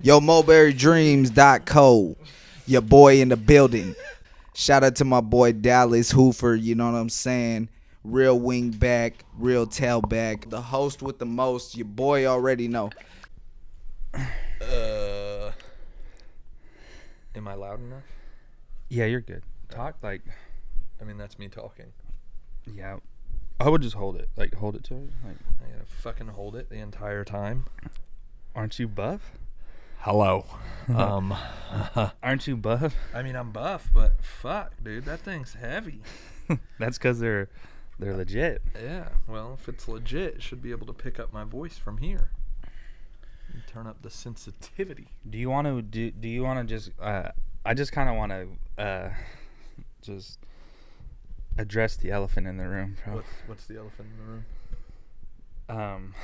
Yo, mulberrydreams.co. Your boy in the building. Shout out to my boy Dallas Hoofer, you know what I'm saying? Real wing back, real tailback. The host with the most, your boy already know. Am I loud enough? Yeah, you're good. Talk like, I mean, that's me talking. yeah. I would just hold it. Like, hold it to it. Like, I gotta fucking hold it the entire time. aren't you buff? Hello. Aren't you buff? I mean, I'm buff, but fuck, dude, that thing's heavy. That's because they're legit. Yeah, well, if it's legit, it should be able to pick up my voice from here. Turn up the sensitivity. Do you want to do you want to just I just kind of want to just address the elephant in the room, bro. What's the elephant in the room?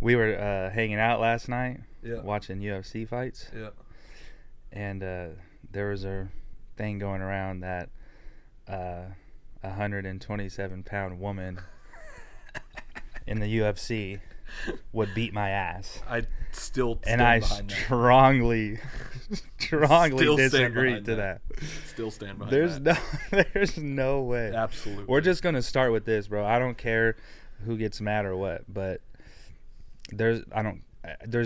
We were hanging out last night, Yeah. watching UFC fights. Yeah. And there was a thing going around that 127-pound woman in the UFC would beat my ass. I still And I strongly disagree to that. Still stand behind There's no way. Absolutely. We're just gonna start with this, bro. I don't care who gets mad or what, but there's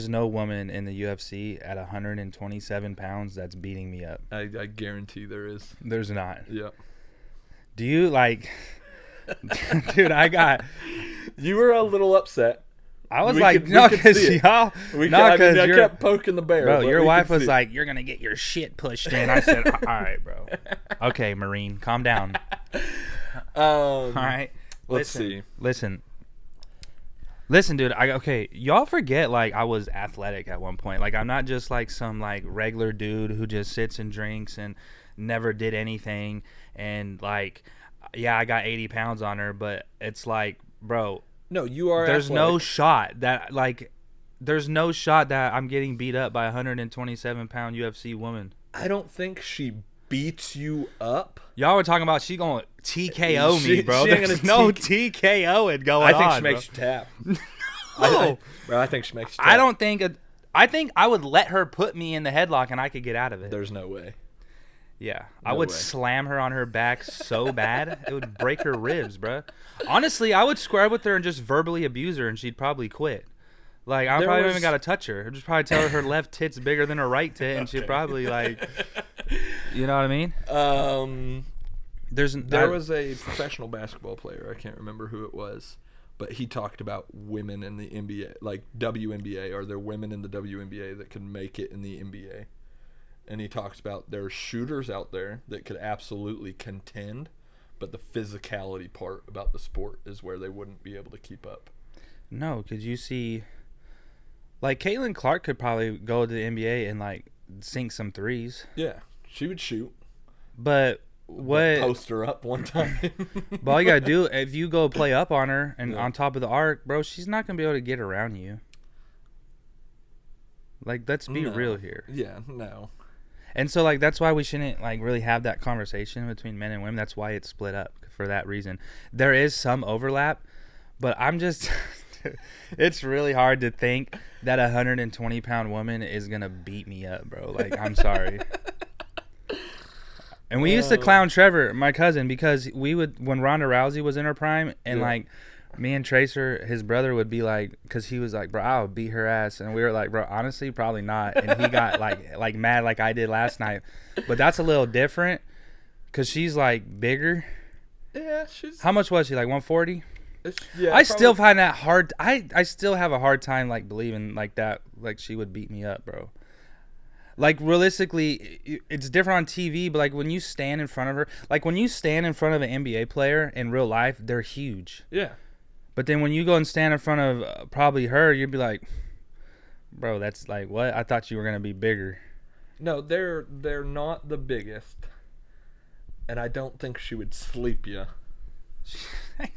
no woman in the UFC at 127 pounds that's beating me up. I guarantee there is. There's not. Yeah. Do you like, dude? You were a little upset. I was We like, could- no, we could because see it. y'all, I kept poking the bear. bro. but Your we wife could was see like, you're gonna get your shit pushed in. I said, all right, bro. Okay, Marine, calm down. it. All right. Let's see. Listen, dude. Y'all forget like I was athletic at one point. Like I'm not just like some like regular dude who just sits and drinks and never did anything. And like, yeah, I got 80 pounds on her, but it's like, bro. No, you are. There's athletic. no shot that I'm getting beat up by a 127-pound UFC woman. I don't think she beats you up. Y'all were talking about she going to TKO me, bro. She ain't There's gonna no TKOing going I think on, she makes you tap. No. I think she makes you tap. I think I would let her put me in the headlock and I could get out of it. There's no way. Yeah, I No would way. slam her on her back so bad it would break her ribs, bro. Honestly, I would square up with her and just verbally abuse her, and she'd probably quit. Like I probably don't even gotta touch her. I'd just probably tell her left tit's bigger than her right tit, and she'd probably like, you know what I mean? There was a professional basketball player. I can't remember who it was, but he talked about women in the NBA, like WNBA. Are there women in the WNBA that can make it in the NBA? And he talks about there are shooters out there that could absolutely contend, but the physicality part about the sport is where they wouldn't be able to keep up. No, because you see, like Caitlin Clark could probably go to the NBA and like sink some threes. Yeah, she would shoot. But what? Post her up one time. But all you gotta do, if you go play up on her and Yeah. on top of the arc, bro, she's not gonna be able to get around you. Like, let's be No. real here. Yeah, no. And so, like, that's why we shouldn't, like, really have that conversation between men and women. That's why it's split up, for that reason. There is some overlap, but I'm just... it's really hard to think that a 120-pound woman is going to beat me up, bro. Like, I'm sorry. And we used to clown Trevor, my cousin, because we would... When Ronda Rousey was in her prime, and, Yeah. like... Me and Tracer, his brother, would be like, because he was like, bro, I'll beat her ass. And we were like, bro, honestly, probably not. And he got like mad like I did last night. But that's a little different because she's like bigger. Yeah, she's... How much was she? Like 140? Yeah, I still find that hard. I still have a hard time like believing like that, like she would beat me up, bro. Like realistically, it's different on TV, but like when you stand in front of her, like when you stand in front of an NBA player in real life, they're huge. Yeah. But then when you go and stand in front of probably her, you'd be like, bro, that's like, what? I thought you were going to be bigger. No, they're not the biggest. And I don't think she would sleep you. I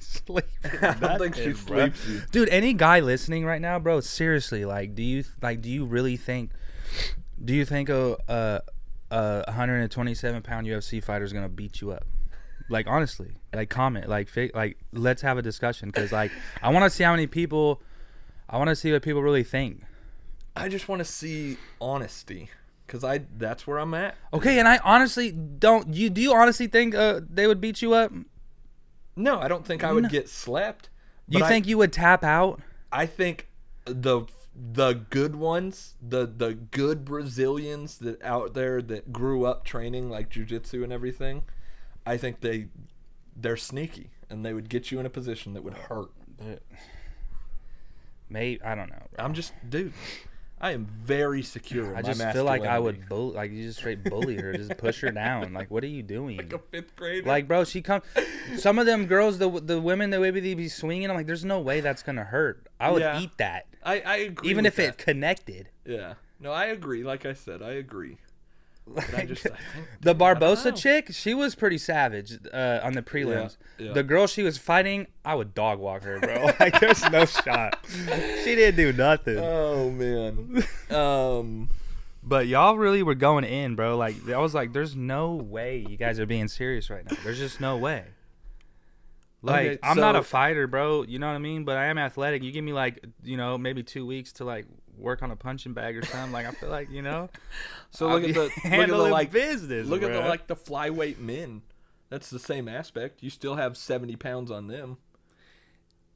don't think she sleeps you. Dude, any guy listening right now, bro, seriously, like, do you really think a 127-pound UFC fighter is going to beat you up? Like, honestly, like, comment, like, let's have a discussion, because, like, I want to see what people really think. I just want to see honesty, because that's where I'm at. Okay, and I honestly don't. Do you honestly think they would beat you up? No, I don't think I would get slept. You think you would tap out? I think the good ones, the good Brazilians that out there that grew up training like jiu-jitsu and everything, I think they're sneaky and they would get you in a position that would hurt. Maybe, I don't know, bro. I'm just, dude, I am very secure in I my just feel like I masculinity. would you just straight bully her, just push her down. Like, what are you doing? Like a 5th grader. Like, bro, some of them girls, the women, the way they be swinging, I'm like, there's no way that's gonna hurt. I would eat that. I agree. Even with if that. it connected. Yeah. No, I agree. Like I said, I agree. But I think, The I don't know. Barbosa chick, she was pretty savage on the prelims. Yeah. The girl she was fighting, I would dog walk her, bro. Like, there's no shot. She didn't do nothing. Oh man. But y'all really were going in, bro. Like, I was like, there's no way you guys are being serious right now. There's just no way. Like, Okay, I'm not so- a fighter, bro. You know what I mean? But I am athletic. You give me, like, maybe 2 weeks to, like, work on a punching bag or something. Like, I feel like, So I'll look at be handling business. look at bro. the flyweight men. That's the same aspect. You still have 70 pounds on them.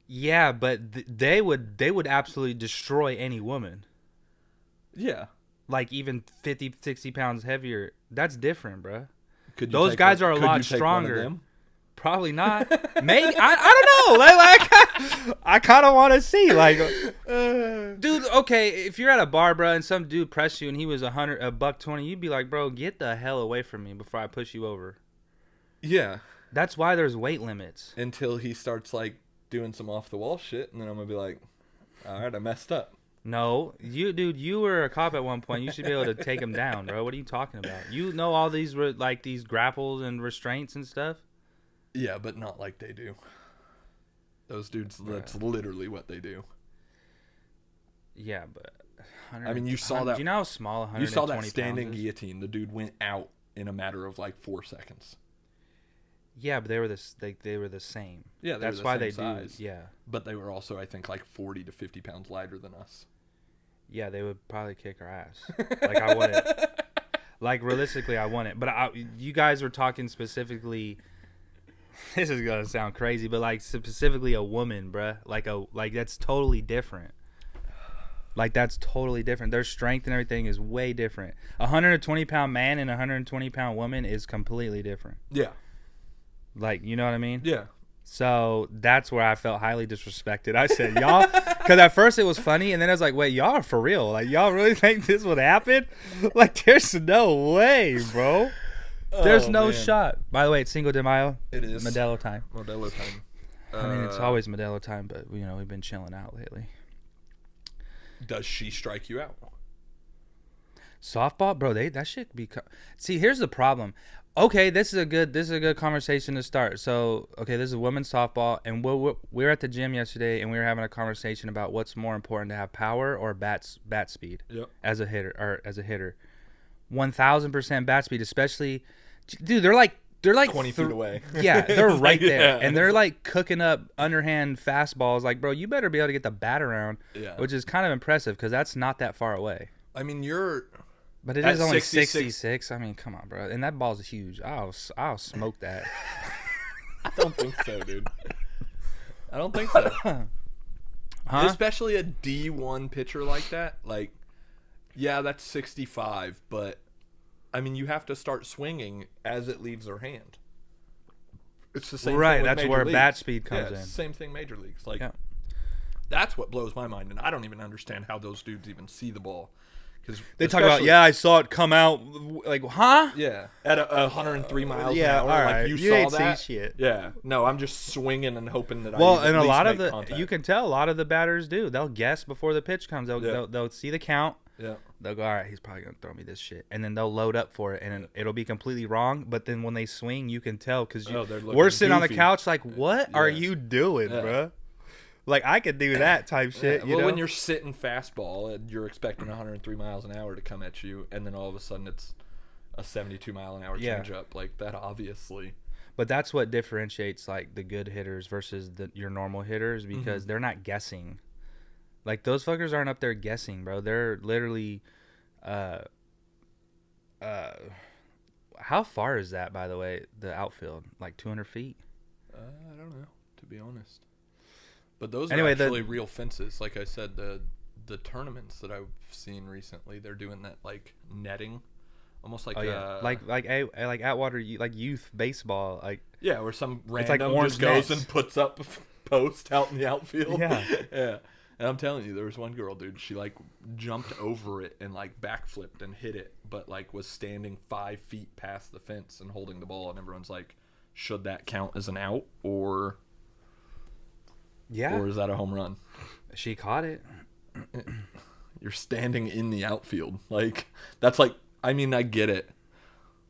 Yeah, but they would absolutely destroy any woman. Yeah. Like, even 50, 60 pounds heavier. That's different, bro. Could you Those take guys one- are a could lot you take one of stronger. them? Probably not. Maybe. I don't know. Like I kind of want to see. Like, dude, okay, if you're at a bar, bro, and some dude pressed you and he was $120, you'd be like, bro, get the hell away from me before I push you over. Yeah. That's why there's weight limits. Until he starts like doing some off the wall shit, and then I'm gonna be like, all right, I messed up. No, you were a cop at one point. You should be able to take him down, bro. What are you talking about? You know all these these grapples and restraints and stuff. Yeah, but not like they do. Those dudes, that's literally what they do. Yeah, but I mean, you saw that. Do you know how small 120 You saw that pounds standing is? guillotine. The dude went out in a matter of like 4 seconds. Yeah, but they were the same. Yeah, that's the why same they size. do. Yeah, But they were also, I think, like 40 to 50 pounds lighter than us. yeah, they would probably kick our ass. Like, I wouldn't. Like, realistically, I wouldn't. But you guys were talking specifically. This is gonna sound crazy, but like specifically a woman, bruh. Like that's totally different. Like, that's totally different. Their strength and everything is way different. A 120-pound man and a 120-pound woman is completely different. Yeah. Like, you know what I mean? Yeah. So that's where I felt highly disrespected. I said, y'all, because at first it was funny, and then I was like, wait, y'all are for real? Like, y'all really think this would happen? Like, there's no way, bro. There's no man. shot. By the way, it's Cinco de Mayo. It is. Modelo time. Modelo time. I mean, it's always Modelo time, but, we've been chilling out lately. Does she strike you out? Softball, bro, that shit be. See, here's the problem. Okay, this is a good conversation to start. So, okay, this is women's softball, and we were at the gym yesterday, and we were having a conversation about what's more important, to have power or bat speed. Yep. As a hitter, 1,000% bat speed, especially, dude. They're like 20 feet away. Yeah, they're It's right like, there, yeah. and they're like cooking up underhand fastballs. Like, bro, you better be able to get the bat around, Yeah. which is kind of impressive because that's not that far away. I mean, But it At is only 66. 66. I mean, come on, bro. And that ball's huge. I'll smoke that. I don't think so, dude. I don't think so. Huh? Especially a D1 pitcher like that. Like, yeah, that's 65, but I mean, you have to start swinging as it leaves their hand. It's the same Right, thing with that's major where leagues. bat speed comes Yeah, it's in. the same thing major leagues. Like, Yeah. that's what blows my mind, and I don't even understand how those dudes even see the ball. They talk about, I saw it come out. Like, huh? Yeah, at 103 miles Yeah, an hour. all Like, right. you You saw ain't see that? shit. Yeah. No, I'm just swinging and hoping that Well, I and at a least lot of make the contact. you can tell a lot of the batters do. They'll guess before the pitch comes. They'll see the count. Yeah. They'll go, all right, he's probably gonna throw me this shit, and then they'll load up for it, and it'll be completely wrong. But then when they swing, you can tell because they're looking we're sitting on the goofy. couch like, what are Yeah. you doing, Yeah. bro? Like, I could do that type shit. Yeah, You well, know? when you're sitting fastball and you're expecting 103 miles an hour to come at you, and then all of a sudden it's a 72 mile an hour Yeah. changeup, like that, obviously. But that's what differentiates like the good hitters versus your normal hitters because they're not guessing. Like, those fuckers aren't up there guessing, bro. They're literally, how far is that, by the way, the outfield? Like 200 feet? I don't know, to be honest. But those Anyway, are actually real fences. Like I said, the tournaments that I've seen recently, they're doing that like netting, almost like like Atwater, like youth baseball, like where some like random orange just goes nets. and puts up a post out in the outfield. Yeah. Yeah. And I'm telling you, there was one girl, dude. She like jumped over it and like backflipped and hit it, but like was standing 5 feet past the fence and holding the ball, and everyone's like, should that count as an out or is that a home run? She caught it. You're standing in the outfield. Like, that's like, I mean, I get it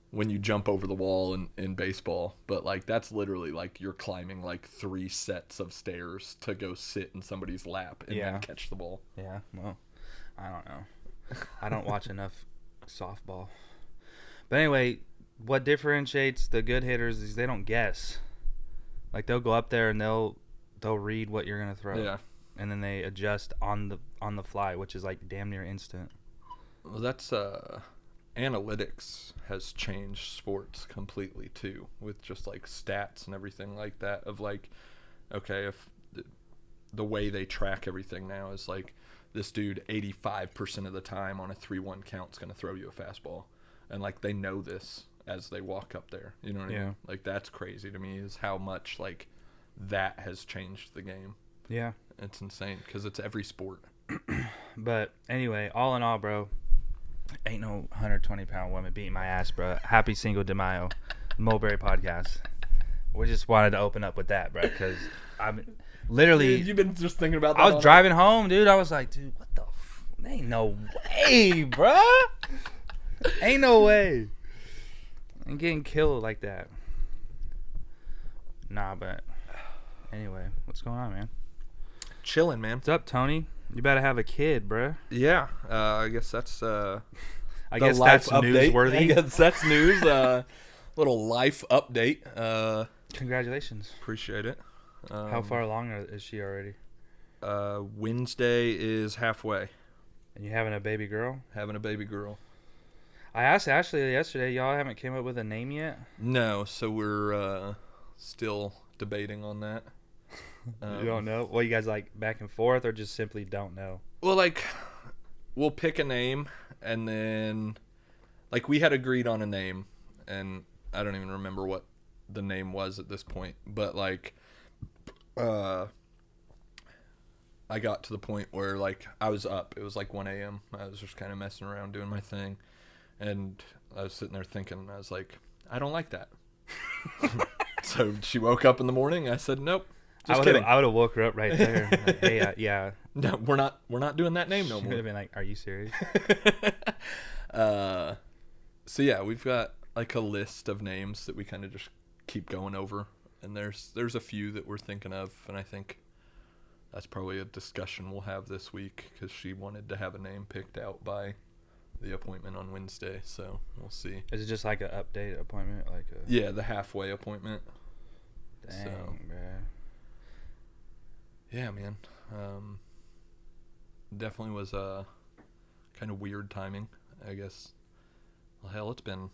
when you jump over the wall in baseball, but like, that's literally like you're climbing like 3 sets of stairs to go sit in somebody's lap and then catch the ball. Yeah, well, I don't know. I don't watch enough softball. But anyway, what differentiates the good hitters is they don't guess. Like, they'll go up there and they'll read what you're gonna throw. Yeah. And then they adjust on the fly, which is like damn near instant. Well, that's analytics has changed sports completely too, with just like stats and everything like that. Of like, okay, if the way they track everything now is like, this dude 85% of the time on a 3-1 count is gonna throw you a fastball, and like they know this as they walk up there. You know what I mean? Like, that's crazy to me, is how much like that has changed the game. Yeah. It's insane because it's every sport. But anyway, all in all, bro, ain't no 120-pound woman beating my ass, bro. Happy Cinco de Mayo, Mulberry podcast. We just wanted to open up with that, bro, because I'm literally. You've been just thinking about that. I was driving home, dude. I was like, dude, what the? Ain't no way, bro. Ain't no way. I'm getting killed like that. Nah, but anyway, what's going on, man? Chilling, man. What's up, Tony? You better have a kid, bruh. Yeah, I guess that's I guess that's newsworthy. I guess that's news. Little life update. Congratulations. Appreciate it. How far along is she already? Wednesday is halfway. And you having a baby girl? Having a baby girl. I asked Ashley yesterday. Y'all haven't came up with a name yet? No, so we're still debating on that. You don't know? Well, you guys like back and forth, or just simply don't know? Well, like, we'll pick a name, and then, like, we had agreed on a name, and I don't even remember what the name was at this point, but, like, I got to the point where, like, I was up. It was, like, 1 a.m. I was just kind of messing around doing my thing, and I was sitting there thinking, I was like, I don't like that. So she woke up in the morning, I said, nope. Just kidding. I would have woke her up right there. Like, hey, yeah. No, we're not doing that name no more. She would have been like, "Are you serious?" So yeah, we've got like a list of names that we kind of just keep going over, and there's a few that we're thinking of, and I think that's probably a discussion we'll have this week because she wanted to have a name picked out by the appointment on Wednesday. So we'll see. Is it just like an update appointment, Yeah, the halfway appointment. Dang, so, man. Yeah, man. Definitely was kind of weird timing, I guess. Well, hell, it's been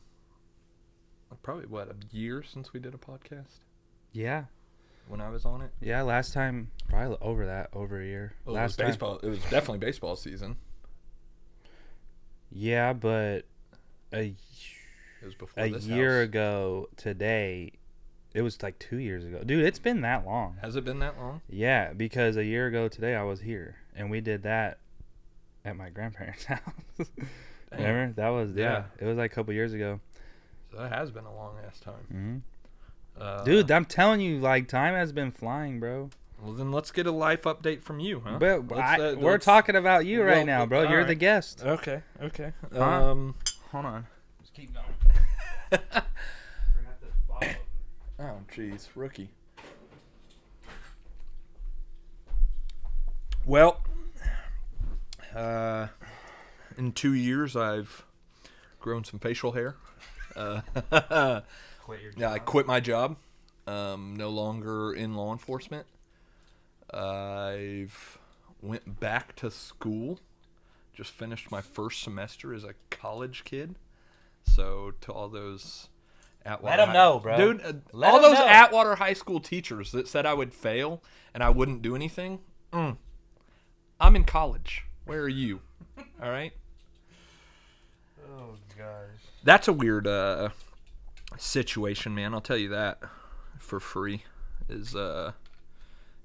probably, a year since we did a podcast? Yeah. When I was on it? Yeah, last time, probably over a year. Well, last it was baseball. It was definitely baseball season. Yeah, but it was before a this year house. ago today, it was like 2 years ago. Dude, it's been that long. Has it been that long? Yeah, because a year ago today I was here, and we did that at my grandparents' house. Remember? That was, yeah, it was like a couple years ago. So that has been a long-ass time. Mm-hmm. Dude, I'm telling you, like, time has been flying, bro. Well, then let's get a life update from you, huh? But we're talking about you right now, bro. You're right. the guest. Okay. Huh? Hold on. Just keep going. Oh, jeez, rookie. Well, in 2 years, I've grown some facial hair. Quit your job. Yeah, I quit my job. No longer in law enforcement. I've went back to school. Just finished my first semester as a college kid. So to all those Atwater, Let 'em know, bro. Dude, Let all 'em those know. Atwater high school teachers that said I would fail and I wouldn't do anything. I'm in college. Where are you? All right. Oh gosh. That's a weird situation, man. I'll tell you that for free. Is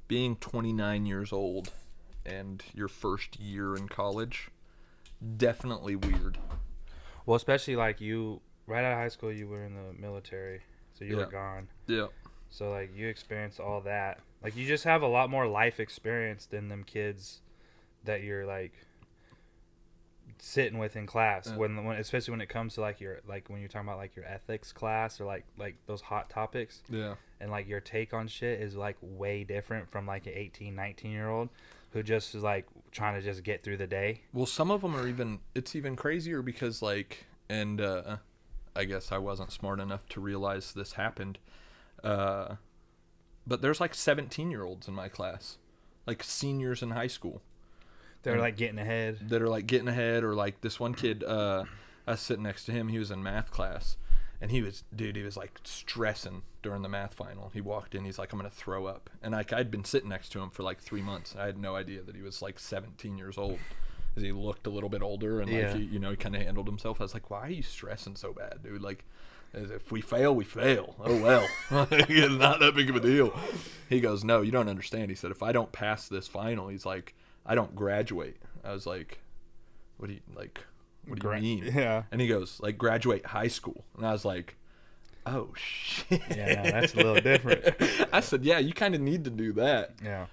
being 29 years old and your first year in college. Definitely weird. Well, especially like you, right out of high school, you were in the military, so you were gone. Yeah. So like you experienced all that. Like you just have a lot more life experience than them kids that you're like sitting with in class. When especially when it comes to like your when you're talking about like your ethics class or like those hot topics. Yeah. And like your take on shit is like way different from like an 18, 19-year-old who just is like trying to just get through the day. Well, some of them are it's even crazier because like, and I guess I wasn't smart enough to realize this happened. But there's like 17-year-olds in my class, like seniors in high school. They're like getting ahead. That are like getting ahead, or like this one kid, I was sitting next to him. He was in math class, and he was like stressing during the math final. He walked in, he's like, I'm gonna throw up. And like I'd been sitting next to him for like 3 months. I had no idea that he was like 17 years old, because he looked a little bit older and like he kind of handled himself. I was like, why are you stressing so bad, dude? Like, if we fail, we fail. Oh well, it's not that big of a deal. He goes, no, you don't understand. He said, if I don't pass this final, he's like, I don't graduate. I was like, what do you mean? Yeah. And he goes, like, graduate high school. And I was like, oh shit. Yeah, no, that's a little different. I said, yeah, you kind of need to do that. Yeah.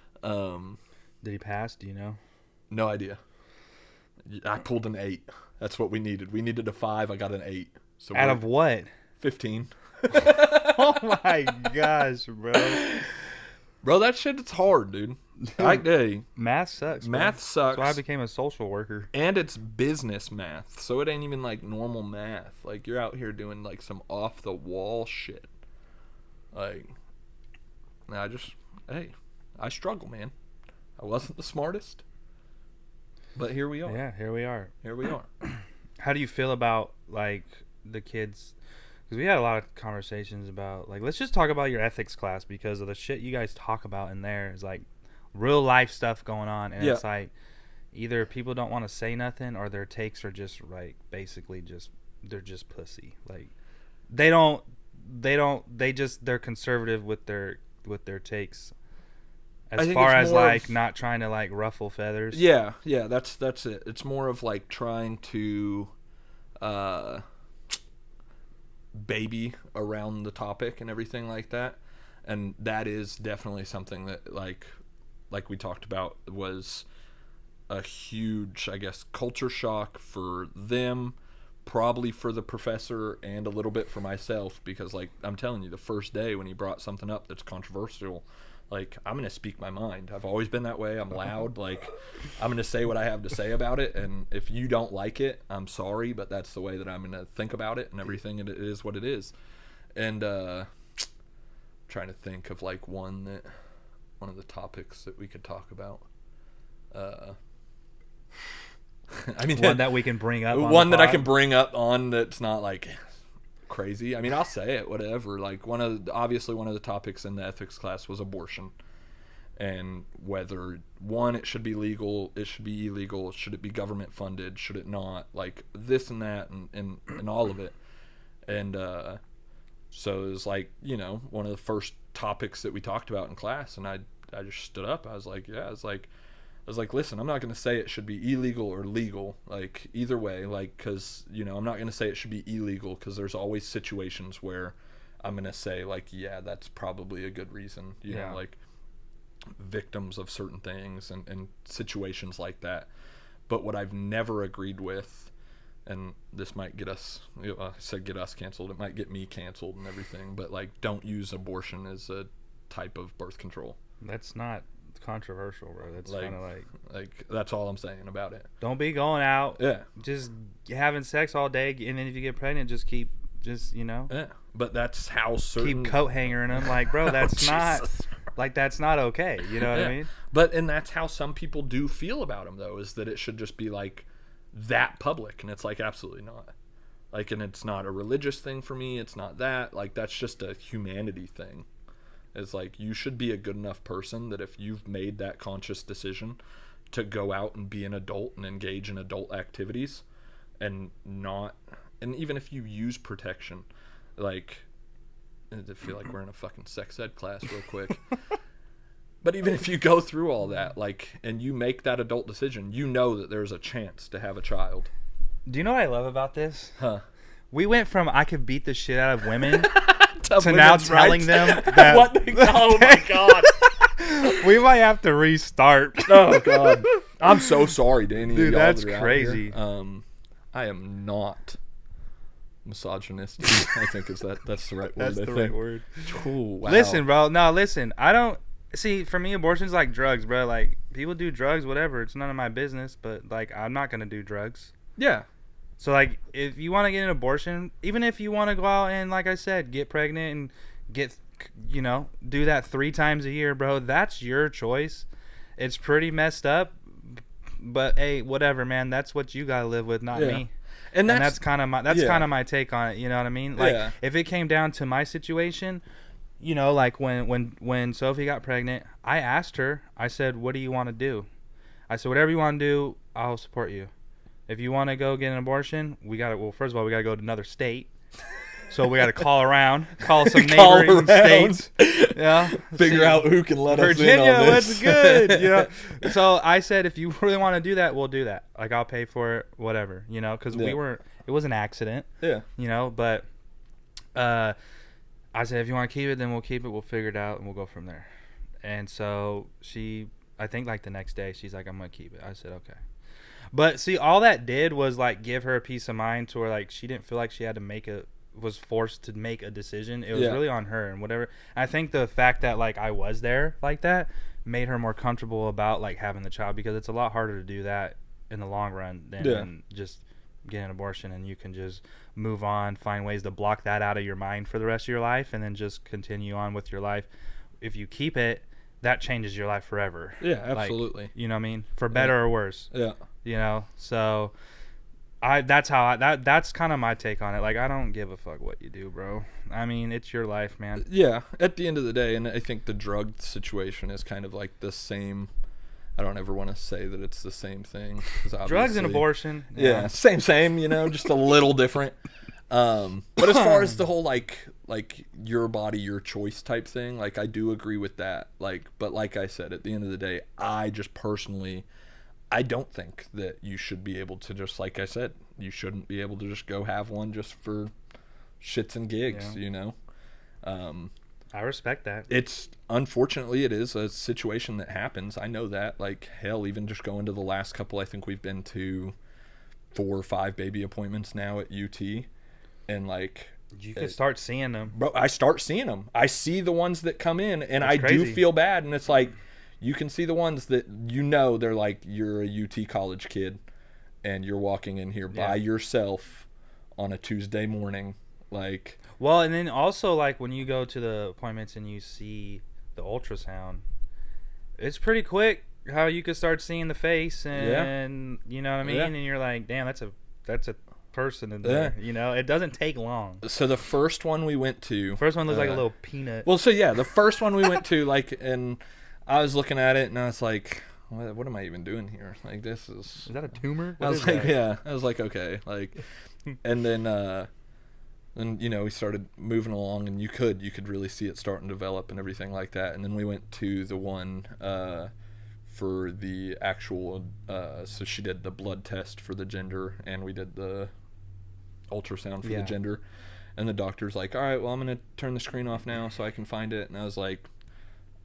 Did he pass? Do you know? No idea. I pulled an 8. That's what we needed. We needed a 5. I got an 8. So out of what? 15. Oh my gosh, bro. Bro, that shit, it's hard, dude. Math sucks. Math sucks. So I became a social worker. And it's business math. So it ain't even like normal math. Like, you're out here doing like some off the wall shit. Like, I struggle, man. I wasn't the smartest. But here we are. Yeah, here we are. Here we are. How do you feel about like the kids? Because we had a lot of conversations about like, let's just talk about your ethics class, because of the shit you guys talk about in there is like real life stuff going on, and it's like either people don't want to say nothing or their takes are just like basically just they're just pussy. Like they're conservative with their takes. As far as like not trying to like ruffle feathers. Yeah, that's it. It's more of like trying to baby around the topic and everything like that. And that is definitely something that like we talked about was a huge, I guess, culture shock for them, probably for the professor, and a little bit for myself, because like I'm telling you, the first day when he brought something up that's controversial, like, I'm going to speak my mind. I've always been that way. I'm loud. Like, I'm going to say what I have to say about it. And if you don't like it, I'm sorry, but that's the way that I'm going to think about it and everything. And it is what it is. And trying to think of, like, one of the topics that we could talk about. I mean, one that we can bring up. One that I can bring up on that's not, like, crazy. I mean, I'll say it, whatever. Like, obviously one of the topics in the ethics class was abortion, and whether it should be legal, it should be illegal, should it be government funded, should it not, like this and that, and all of it. And so it was like, one of the first topics that we talked about in class, and I just stood up. I was like, listen, I'm not going to say it should be illegal or legal, like, either way, like, because, I'm not going to say it should be illegal, because there's always situations where I'm going to say, like, yeah, that's probably a good reason, you know, like, victims of certain things and situations like that. But what I've never agreed with, and this might get us, I said get us canceled, it might get me canceled and everything, but, like, don't use abortion as a type of birth control. That's not controversial, bro. That's kind of like that's all I'm saying about it. Don't be going out just having sex all day, and then if you get pregnant, but that's how certain keep coat hangering them, like, bro, that's not Like, that's not okay. You know what I mean? And that's how some people do feel about him, though, is that it should just be like that public, and it's like absolutely not. Like, and it's not a religious thing for me. It's not that. Like, that's just a humanity thing. It's like, you should be a good enough person that if you've made that conscious decision to go out and be an adult and engage in adult activities, and even if you use protection, like, I feel like we're in a fucking sex ed class real quick. But even if you go through all that, like, and you make that adult decision, you know that there's a chance to have a child. Do you know what I love about this? Huh. We went from I could beat the shit out of women To now telling them that oh my God. we might have to restart. Oh God. I'm so sorry, Danny. Dude, y'all that's that are out crazy. here. I am not misogynistic. I think that's the right word. That's the right word. Ooh, wow. Listen, bro. No, listen. I don't see. For me, abortion's like drugs, bro. Like, people do drugs, whatever. It's none of my business. But like, I'm not gonna do drugs. Yeah. So like, if you want to get an abortion, even if you want to go out and, like I said, get pregnant and get, do that 3 times a year, bro, that's your choice. It's pretty messed up, but hey, whatever, man. That's what you gotta live with, not me. And that's kind of my take on it. You know what I mean? Like, if it came down to my situation, like when Sophie got pregnant, I asked her. I said, "What do you want to do?" I said, "Whatever you want to do, I'll support you. If you want to go get an abortion, first of all, we got to go to another state. So we got to call some neighboring states. Yeah. Figure out who can let us in Virginia, on this. what's good? Yeah. So I said, if you really want to do that, we'll do that. Like, I'll pay for it, whatever, because it was an accident. Yeah. But I said, if you want to keep it, then we'll keep it. We'll figure it out, and we'll go from there. And so I think like the next day, she's like, I'm going to keep it. I said, okay. But see, all that did was like give her a peace of mind to where like she didn't feel like she had to was forced to make a decision. It was really on her and whatever. I think the fact that like I was there like that made her more comfortable about like having the child, because it's a lot harder to do that in the long run than just get an abortion, and you can just move on, find ways to block that out of your mind for the rest of your life, and then just continue on with your life. If you keep it, that changes your life forever. Yeah, absolutely. Like, you know what I mean? For better or worse. Yeah. So that's kind of my take on it. Like, I don't give a fuck what you do, bro. I mean, it's your life, man. Yeah, at the end of the day, and I think the drug situation is kind of like the same. I don't ever want to say that it's the same thing. Drugs and abortion. Yeah, same, just a little different. But as far as the whole like your body, your choice type thing, like, I do agree with that. Like, but like I said, at the end of the day, I just personally, I don't think that you should be able to just, like I said, you shouldn't be able to just go have one just for shits and gigs, I respect that. It's, unfortunately, it is a situation that happens. I know that. Like, hell, even just going to the last couple, I think we've been to 4 or 5 baby appointments now at UT. And, like, you can start seeing them. Bro, I start seeing them. I see the ones that come in, and That's I crazy. do feel bad. And it's like, you can see the ones that, they're like, you're a UT college kid, and you're walking in here by yourself on a Tuesday morning. Like, well, and then also, like, when you go to the appointments and you see the ultrasound, it's pretty quick how you could start seeing the face, and you know what I mean? And you're like, damn, that's a person in there. It doesn't take long. So the first one we went to, First one looks like a little peanut. well, so yeah, the first one we went to, like, and I was looking at it and I was like, what am I even doing here? Like, this is that a tumor? I was like, yeah. I was like, okay. Like, and then we started moving along, and you could really see it starting to develop and everything like that. And then we went to the one for the actual so she did the blood test for the gender, and we did the ultrasound for the gender. And the doctor's like, all right, well, I'm going to turn the screen off now so I can find it. And I was like,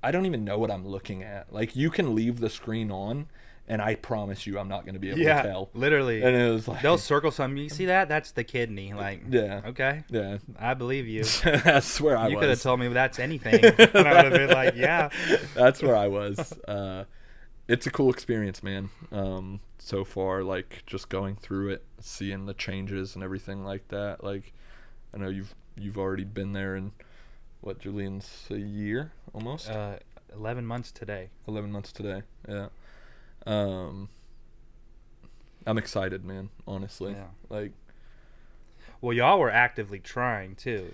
I don't even know what I'm looking at. Like, you can leave the screen on, and I promise you I'm not going to be able to tell. Literally. And it was like, they'll circle something. You see that? That's the kidney. Like, okay. Yeah. I believe you. That's where I was. You could have told me that's anything. And I would have been like, yeah. That's where I was. It's a cool experience, man. So far, like, just going through it, seeing the changes and everything like that. Like, I know you've already been there in, what, Julian's a year almost? 11 months today. 11 months today. Yeah. I'm excited, man, honestly. Yeah. Like, Well, y'all were actively trying too.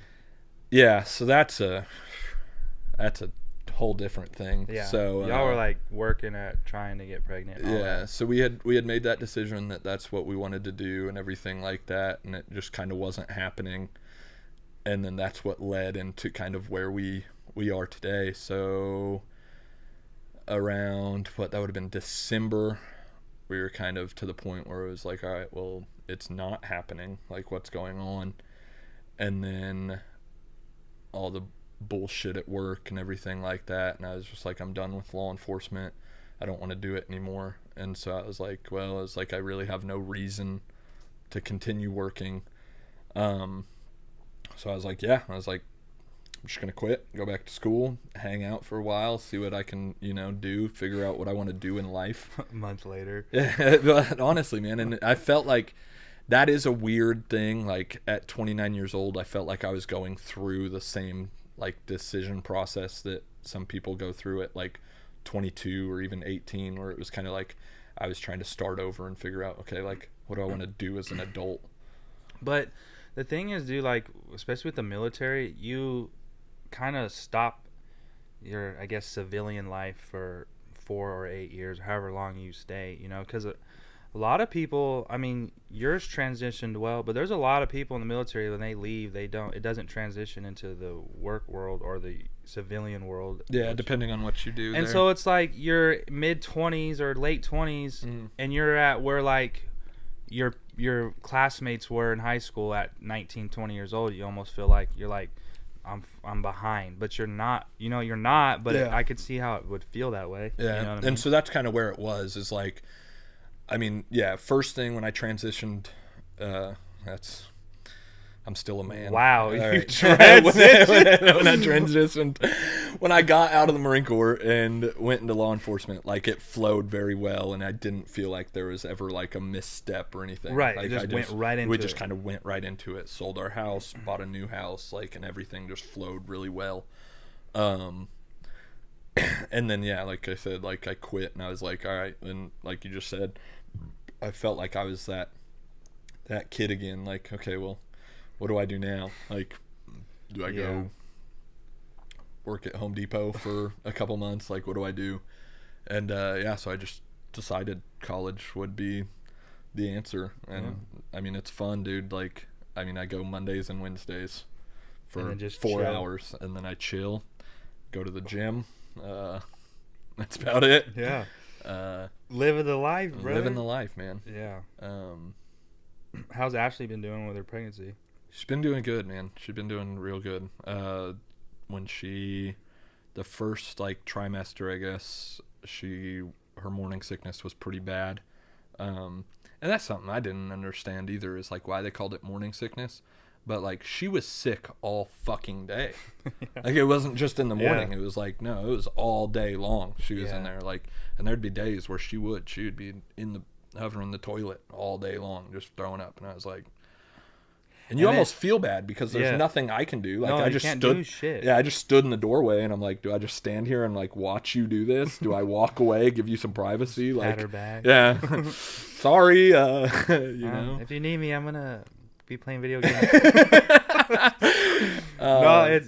yeah, so that's a whole different thing. Yeah. So y'all were like working at trying to get pregnant. And all yeah, that. so we had made that decision that that's what we wanted to do and everything like that, and it just kind of wasn't happening. And then that's what led into kind of where we are today. So around what that would have been December, we were kind of to the point where it was like, all right, well, it's not happening. Like, what's going on? And then all the bullshit at work and everything like that, and I was just like, I'm done with law enforcement. I don't want to do it anymore. And so I was like, well, it's like I really have no reason to continue working. So I was like, I'm just going to quit, go back to school, hang out for a while, see what I can, do, figure out what I want to do in life. A month later. But honestly, man, and I felt like that is a weird thing. Like, at 29 years old, I felt like I was going through the same, like, decision process that some people go through at, like, 22 or even 18, where it was kind of like I was trying to start over and figure out, okay, like, what do I want to do as an adult? But the thing is, dude, like, especially with the military, you kind of stop your, I guess, civilian life for 4 or 8 years, however long you stay, because a lot of people, I mean, yours transitioned well, but there's a lot of people in the military, when they leave, it doesn't transition into the work world or the civilian world. Yeah, depending on what you do. And so it's like you're mid-20s or late 20s, and you're at where, like, your classmates were in high school at 19, 20 years old. You almost feel like you're like, I'm behind, but you're not. You're not. But I could see how it would feel that way. Yeah, you know what I mean? So that's kind of where it was. Is like, I mean, first thing when I transitioned, I'm still a man. Wow, you transitioned. when I transitioned, when I got out of the Marine Corps and went into law enforcement, like, it flowed very well, and I didn't feel like there was ever like a misstep or anything. Right, like, went right into it. We just kind of went right into it. Sold our house, bought a new house, like, and everything just flowed really well. And then like I said, like, I quit, and I was like, all right, and like you just said, I felt like I was that kid again. Like, okay, well, what do I do now? Like, do I go work at Home Depot for a couple months? Like, what do I do? And so I just decided college would be the answer. And I mean, it's fun, dude. Like, I mean, I go Mondays and Wednesdays for just 4 chill. hours, and then I chill, go to the gym. That's about it. Yeah. Living the life, bro. Living the life, man. Yeah. How's Ashley been doing with her pregnancy? She's been doing good, man. She's been doing real good. When the first, like, trimester, I guess, her morning sickness was pretty bad. And that's something I didn't understand either, is like why they called it morning sickness. But, like, she was sick all fucking day. Yeah. Like, it wasn't just in the morning. It was like, no, it was all day long. She was in there, like, and there'd be days where she would be hovering the toilet all day long, just throwing up. And I was like, and you almost feel bad because there's nothing I can do. Like, no, I just can't stood. Do shit. Yeah, I just stood in the doorway, and I'm like, do I just stand here and, like, watch you do this? Do I walk away, give you some privacy? Like, pat her back. Yeah. Sorry. Know. If you need me, I'm gonna be playing video games. No,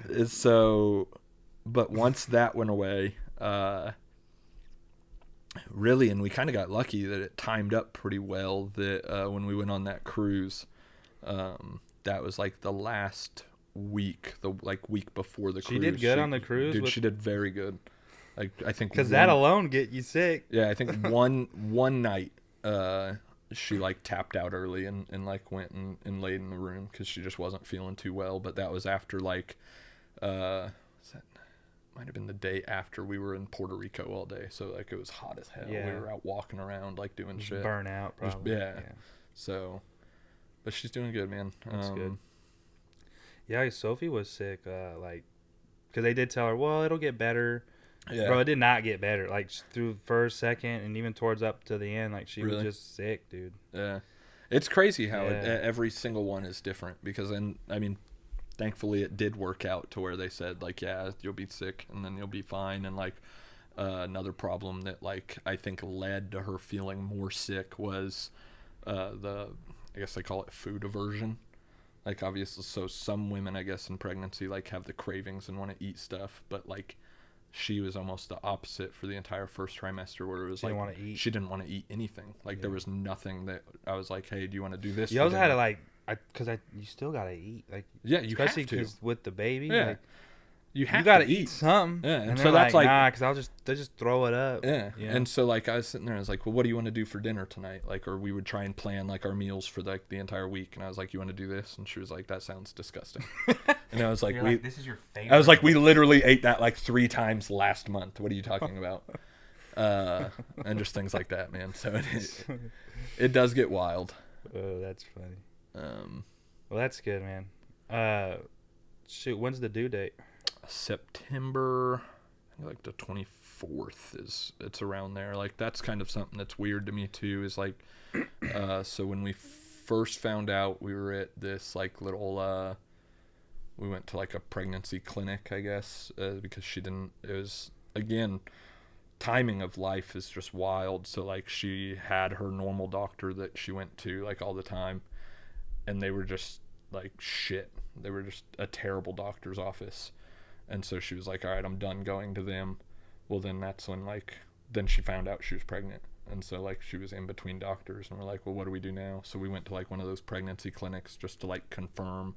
It's so, but once that went away, really, and we kind of got lucky that it timed up pretty well. That when we went on that cruise. That was like the last week, week before the cruise. She did good on the cruise? Dude, she did very good. Like, I think because that alone get you sick. Yeah, I think one night she, like, tapped out early and like went and laid in the room because she just wasn't feeling too well. But that was after, like, might have been the day after we were in Puerto Rico all day. So, like, it was hot as hell. Yeah. We were out walking around, like, doing shit. Burnout, probably. Yeah. So. But she's doing good, man. That's good. Yeah, Sophie was sick, because they did tell her, well, it'll get better. Yeah. Bro, it did not get better. Like, through first, second, and even towards up to the end, like, she was just sick, dude. Yeah. It's crazy how every single one is different because, I mean, thankfully it did work out to where they said like, yeah, you'll be sick and then you'll be fine. And like another problem that like I think led to her feeling more sick was I guess they call it food aversion. Like obviously, so some women I guess in pregnancy like have the cravings and want to eat stuff, but like she was almost the opposite for the entire first trimester, where it was like she didn't want to eat anything. Like there was nothing that I was like, hey, do you want to do this? You also had to like, you still gotta eat, like, yeah, you especially have to. because with the baby, Yeah, like, you gotta to eat something. Yeah, and so that's like, nah, because they just throw it up. Yeah. You know? And so like I was sitting there, I was like, well, what do you want to do for dinner tonight? Like, or we would try and plan like our meals for like the entire week. And I was like, you want to do this? And she was like, that sounds disgusting. And I was like, this is your favorite. I was like, we literally ate that like 3 times last month. What are you talking about? And just things like that, man. So it does get wild. Oh, that's funny. Well, that's good, man. Shoot, when's the due date? September, I think like the 24th it's around there. Like that's kind of something that's weird to me too, is like so when we first found out, we were at this like little we went to like a pregnancy clinic, I guess, because it was, again, timing of life is just wild. So like she had her normal doctor that she went to like all the time, and they were just like shit. They were just a terrible doctor's office. And so she was like, all right, I'm done going to them. Well, then that's when then she found out she was pregnant. And so like she was in between doctors, and we're like, well, what do we do now? So we went to like one of those pregnancy clinics just to like confirm.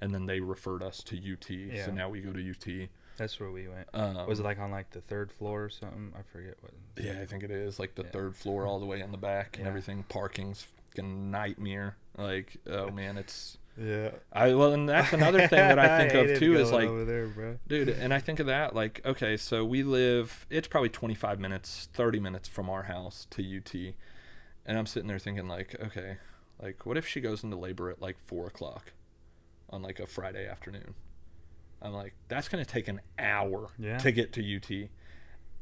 And then they referred us to UT. Yeah. So now we go to UT. That's where we went. Was it like on like the 3rd floor or something? I forget what. Yeah, I think it is like the 3rd floor all the way in the back and everything. Parking's fucking nightmare. Like, oh man, it's. Yeah. And that's another thing that I think of too, is like, over there, bro. Dude, and I think of that like, okay, so it's probably 25 minutes, 30 minutes from our house to UT. And I'm sitting there thinking like, okay, like what if she goes into labor at like 4:00 on like a Friday afternoon? I'm like, that's going to take an hour to get to UT.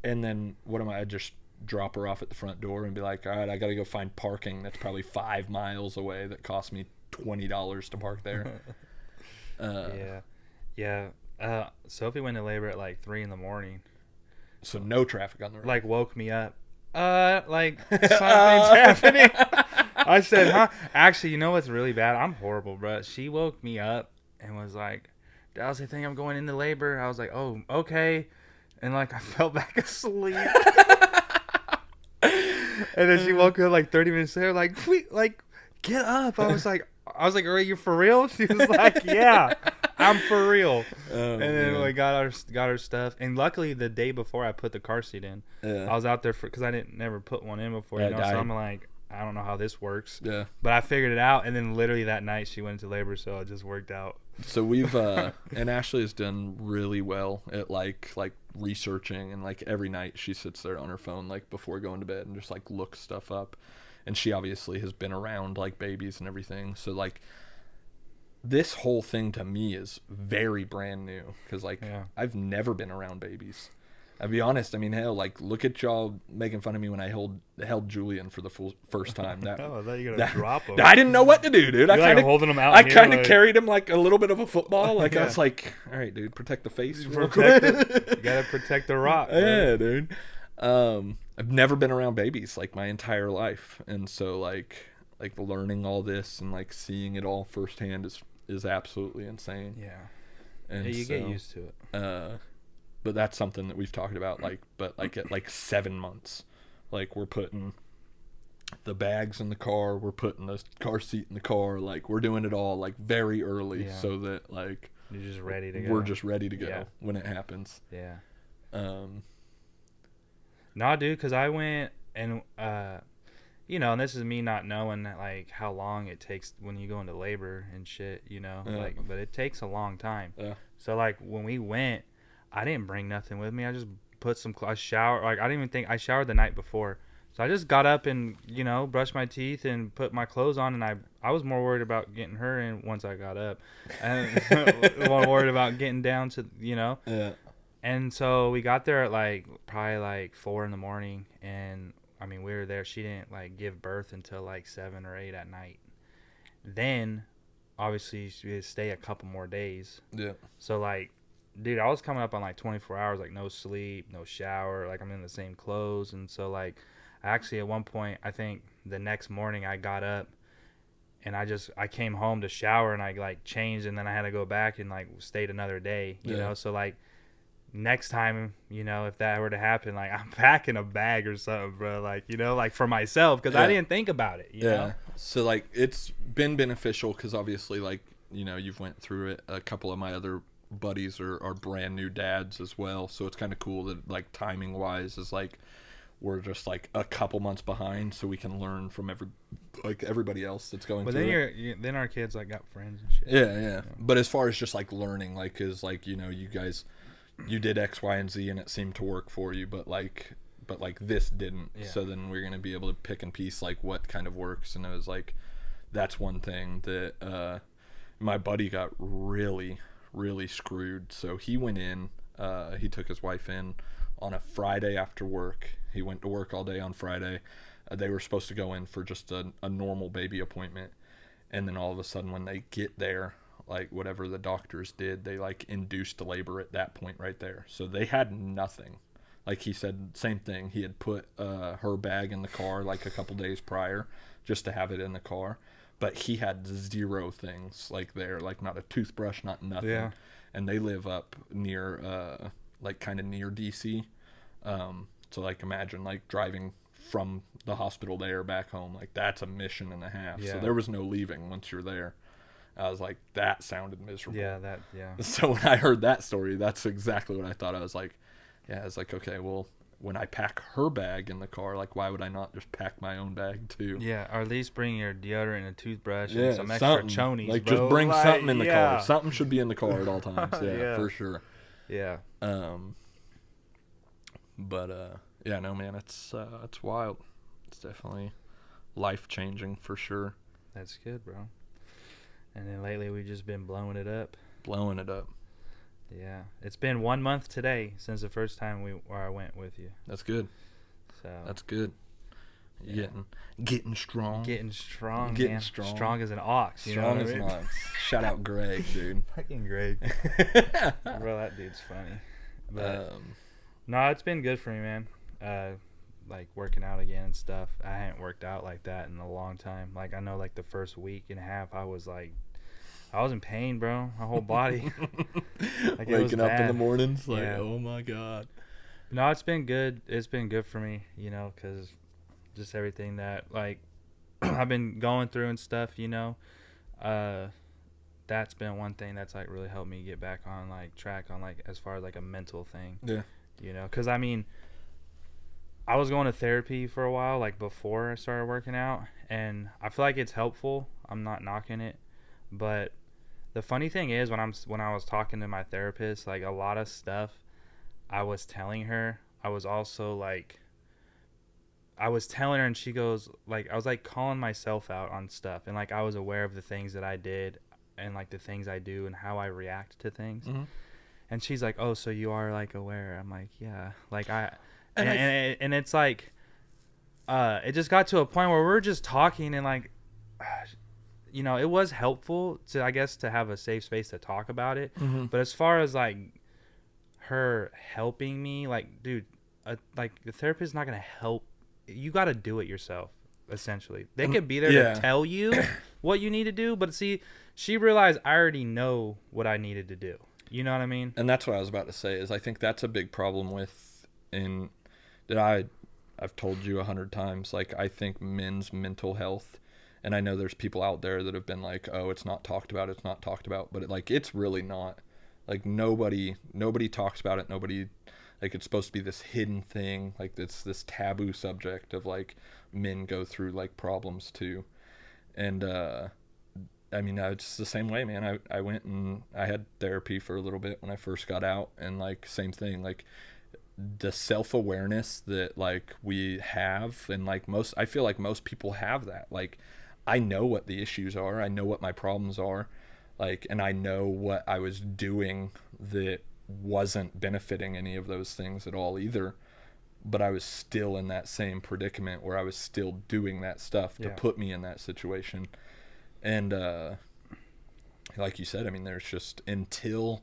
And then I just drop her off at the front door and be like, all right, I got to go find parking that's probably 5 miles away that cost me $20 to park there. Sophie went to labor at like 3 a.m. So no traffic on the road. Like woke me up. Like something's happening. I said, huh? Actually, you know what's really bad? I'm horrible, bro. She woke me up and was like, Dallas, I think I'm going into labor. I was like, oh, okay. And like I fell back asleep. And then she woke up like 30 minutes later, like, get up. I was like, are you for real? She was like, yeah, I'm for real. Oh, and then we got our stuff. And luckily, the day before I put the car seat in, I was out there because I never put one in before. So I'm like, I don't know how this works. Yeah. But I figured it out. And then literally that night she went into labor, so it just worked out. So we've and Ashley has done really well at like researching, and like every night she sits there on her phone like before going to bed and just like looks stuff up. And she obviously has been around like babies and everything. So like this whole thing to me is very brand new, because like I've never been around babies. I'll be honest. I mean, hell, like look at y'all making fun of me when I held Julian for the first time. That, I thought you were gonna drop him. I didn't know what to do, dude. I kind of holding him out. I kind of carried him like a little bit of a football. Like I was like, all right, dude, protect the face. You gotta protect the rock. Bro. Yeah, dude. I've never been around babies like my entire life, and so like learning all this and like seeing it all firsthand is absolutely insane. Yeah. And you get used to it. But that's something that we've talked about, at like 7 months, like we're putting the bags in the car, we're putting the car seat in the car, like we're doing it all like very early, so that like you're just ready to go. We're just ready to go when it happens. Yeah. Nah, dude, because I went and and this is me not knowing like how long it takes when you go into labor and shit, but it takes a long time. Yeah. So like when we went, I didn't bring nothing with me. I just put I showered. Like I didn't even think I showered the night before. So I just got up and brushed my teeth and put my clothes on, and I was more worried about getting her in once I got up, and more worried about getting down to Yeah. And so we got there at probably like 4 a.m, and I mean we were there. She didn't like give birth until like 7 or 8 at night. Then obviously you stay a couple more days. Yeah. So like, dude, I was coming up on like 24 hours, like no sleep, no shower, like I'm in the same clothes. And so like, I actually at one point, I think the next morning I got up and I came home to shower and I like changed, and then I had to go back and like stayed another day, you know? So like, next time, you know, if that were to happen, like I'm packing a bag or something, bro, like, you know, like for myself, because I didn't think about it, you know? So like it's been beneficial because obviously, like, you know, you've went through it. A couple of my other buddies are brand new dads as well, so it's kind of cool that like timing wise is like we're just like a couple months behind, so we can learn from everybody else that's going But through then then our kids like got friends and shit. Yeah. But as far as just like learning, like, is like, you know, you guys, you did X, Y, and Z and it seemed to work for you, but like this didn't. So then we're gonna be able to pick and piece like what kind of works. And it was like, that's one thing that my buddy got really screwed. So he went in, he took his wife in on a Friday after work. He went to work all day on Friday. They were supposed to go in for just a normal baby appointment, and then all of a sudden when they get there, like whatever the doctors did, they like induced labor at that point right there. So they had nothing. Like he said, same thing. He had put her bag in the car like a couple days prior just to have it in the car, but he had zero things like there, like not a toothbrush, not nothing. Yeah. And they live up near like kind of near DC. So like imagine like driving from the hospital there back home, like that's a mission and a half. So there was no leaving once you're there. I was like, that sounded miserable. Yeah. So when I heard that story, that's exactly what I thought. I was like, okay, well, when I pack her bag in the car, like, why would I not just pack my own bag too? Yeah, or at least bring your deodorant and a toothbrush and some extra something. chonies, like, bro. just bring like, something in the car. Something should be in the car at all times. Yeah. For sure. Yeah. But yeah, no, man, it's wild. It's definitely life changing for sure. That's good, bro. And then lately we've just been blowing it up. Yeah, it's been 1 month today since the first time I went with you. That's good. So that's good. Yeah. Getting strong. Getting strong. Strong as an ox. You strong know as an ox. Shout out Greg, dude. Fucking Greg. Bro, that dude's funny. But no, it's been good for me, man. Like working out again and stuff. I hadn't worked out like that in a long time. Like I know, like the first week and a half, I was in pain, bro. My whole body. Like waking up in the mornings, like, oh my god. No, it's been good. It's been good for me, you know, because just everything that like I've been going through and stuff, you know. That's been one thing that's like really helped me get back on like track on like as far as like a mental thing. Yeah. You know, because I mean, I was going to therapy for a while, like before I started working out, and I feel like it's helpful. I'm not knocking it, but the funny thing is when I was talking to my therapist, like a lot of stuff I was telling her, I was also like, I was telling her, and she goes like, I was like calling myself out on stuff, and like I was aware of the things that I did and like the things I do and how I react to things. Mm-hmm. And she's like, oh, so you are like aware? I'm like, yeah, like and it's like, it just got to a point where we're just talking and like, you know, it was helpful to, I guess, to have a safe space to talk about it. Mm-hmm. But as far as like her helping me, like, dude, like the therapist is not going to help. You got to do it yourself, essentially. They could be there to tell you what you need to do. But see, she realized I already know what I needed to do. You know what I mean? And that's what I was about to say is I think that's a big problem with I've told you 100 times, like I think men's mental health, and I know there's people out there that have been like, oh, it's not talked about, but it's really not. Like nobody talks about it. Nobody, like, it's supposed to be this hidden thing, like this taboo subject of like men go through like problems too. And I mean, it's the same way, man. I went and I had therapy for a little bit when I first got out, and like same thing, like the self-awareness that like we have, and like I feel like most people have that. Like I know what the issues are, I know what my problems are, like, and I know what I was doing that wasn't benefiting any of those things at all either, but I was still in that same predicament where I was still doing that stuff to put me in that situation. And like you said, I mean, there's just until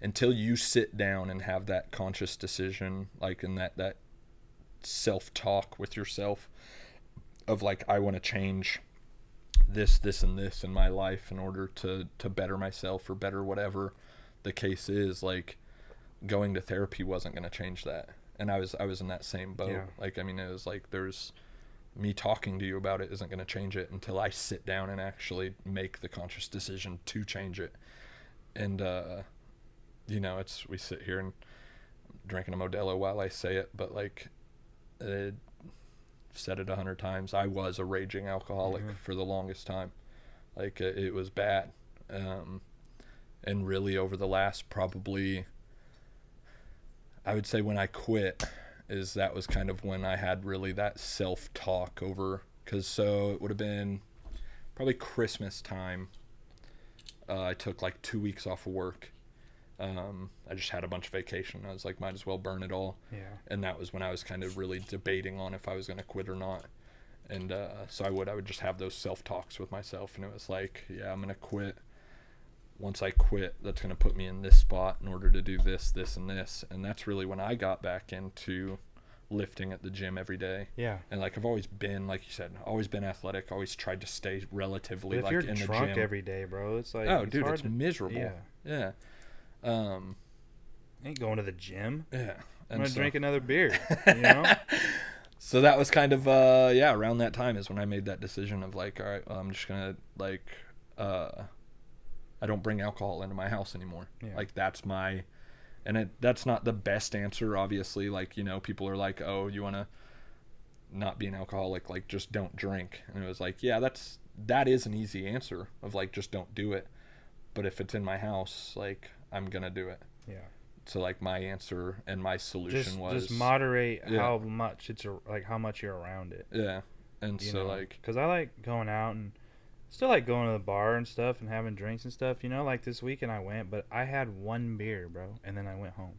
you sit down and have that conscious decision, like in that self-talk with yourself of like, I want to change this, and this in my life in order to better myself or better whatever the case is. Like, going to therapy wasn't going to change that. And I was in that same boat. Yeah. Like, I mean, it was like, there's me talking to you about it isn't going to change it until I sit down and actually make the conscious decision to change it. And, you know, we sit here and drinking a Modelo while I say it, but like, I've said it 100 times. I was a raging alcoholic for the longest time. Like, it was bad. And really over the last probably, I would say when I quit, that was kind of when I had really that self-talk over, because so it would have been probably Christmas time. I took like 2 weeks off of work. I just had a bunch of vacation. I was like, might as well burn it all. Yeah. And that was when I was kind of really debating on if I was going to quit or not. And so I would just have those self-talks with myself, and it was like, yeah, I'm going to quit. Once I quit, that's going to put me in this spot in order to do this, and this. And that's really when I got back into lifting at the gym every day. Yeah. And like, I've always been, like you said, always been athletic, always tried to stay relatively But if like you're in the gym. drunk every day, bro, it's like, oh, it's dude, hard it's to, miserable. Yeah. Yeah. Ain't going to the gym. Yeah. I'm going to drink another beer, you know? So that was kind of, around that time is when I made that decision of like, all right, well, I'm just going to like, I don't bring alcohol into my house anymore. Yeah. Like, that's my, and that's not the best answer, obviously. Like, you know, people are like, oh, you want to not be an alcoholic, like, just don't drink. And it was like, yeah, that is an easy answer of like, just don't do it. But if it's in my house, like, I'm going to do it. Yeah. So like, my answer and my solution was just moderate how much how much you're around it. Yeah. And You so know? like, because I like going out and still like going to the bar and stuff and having drinks and stuff, you know, like this weekend I went, but I had one beer, bro, and then I went home.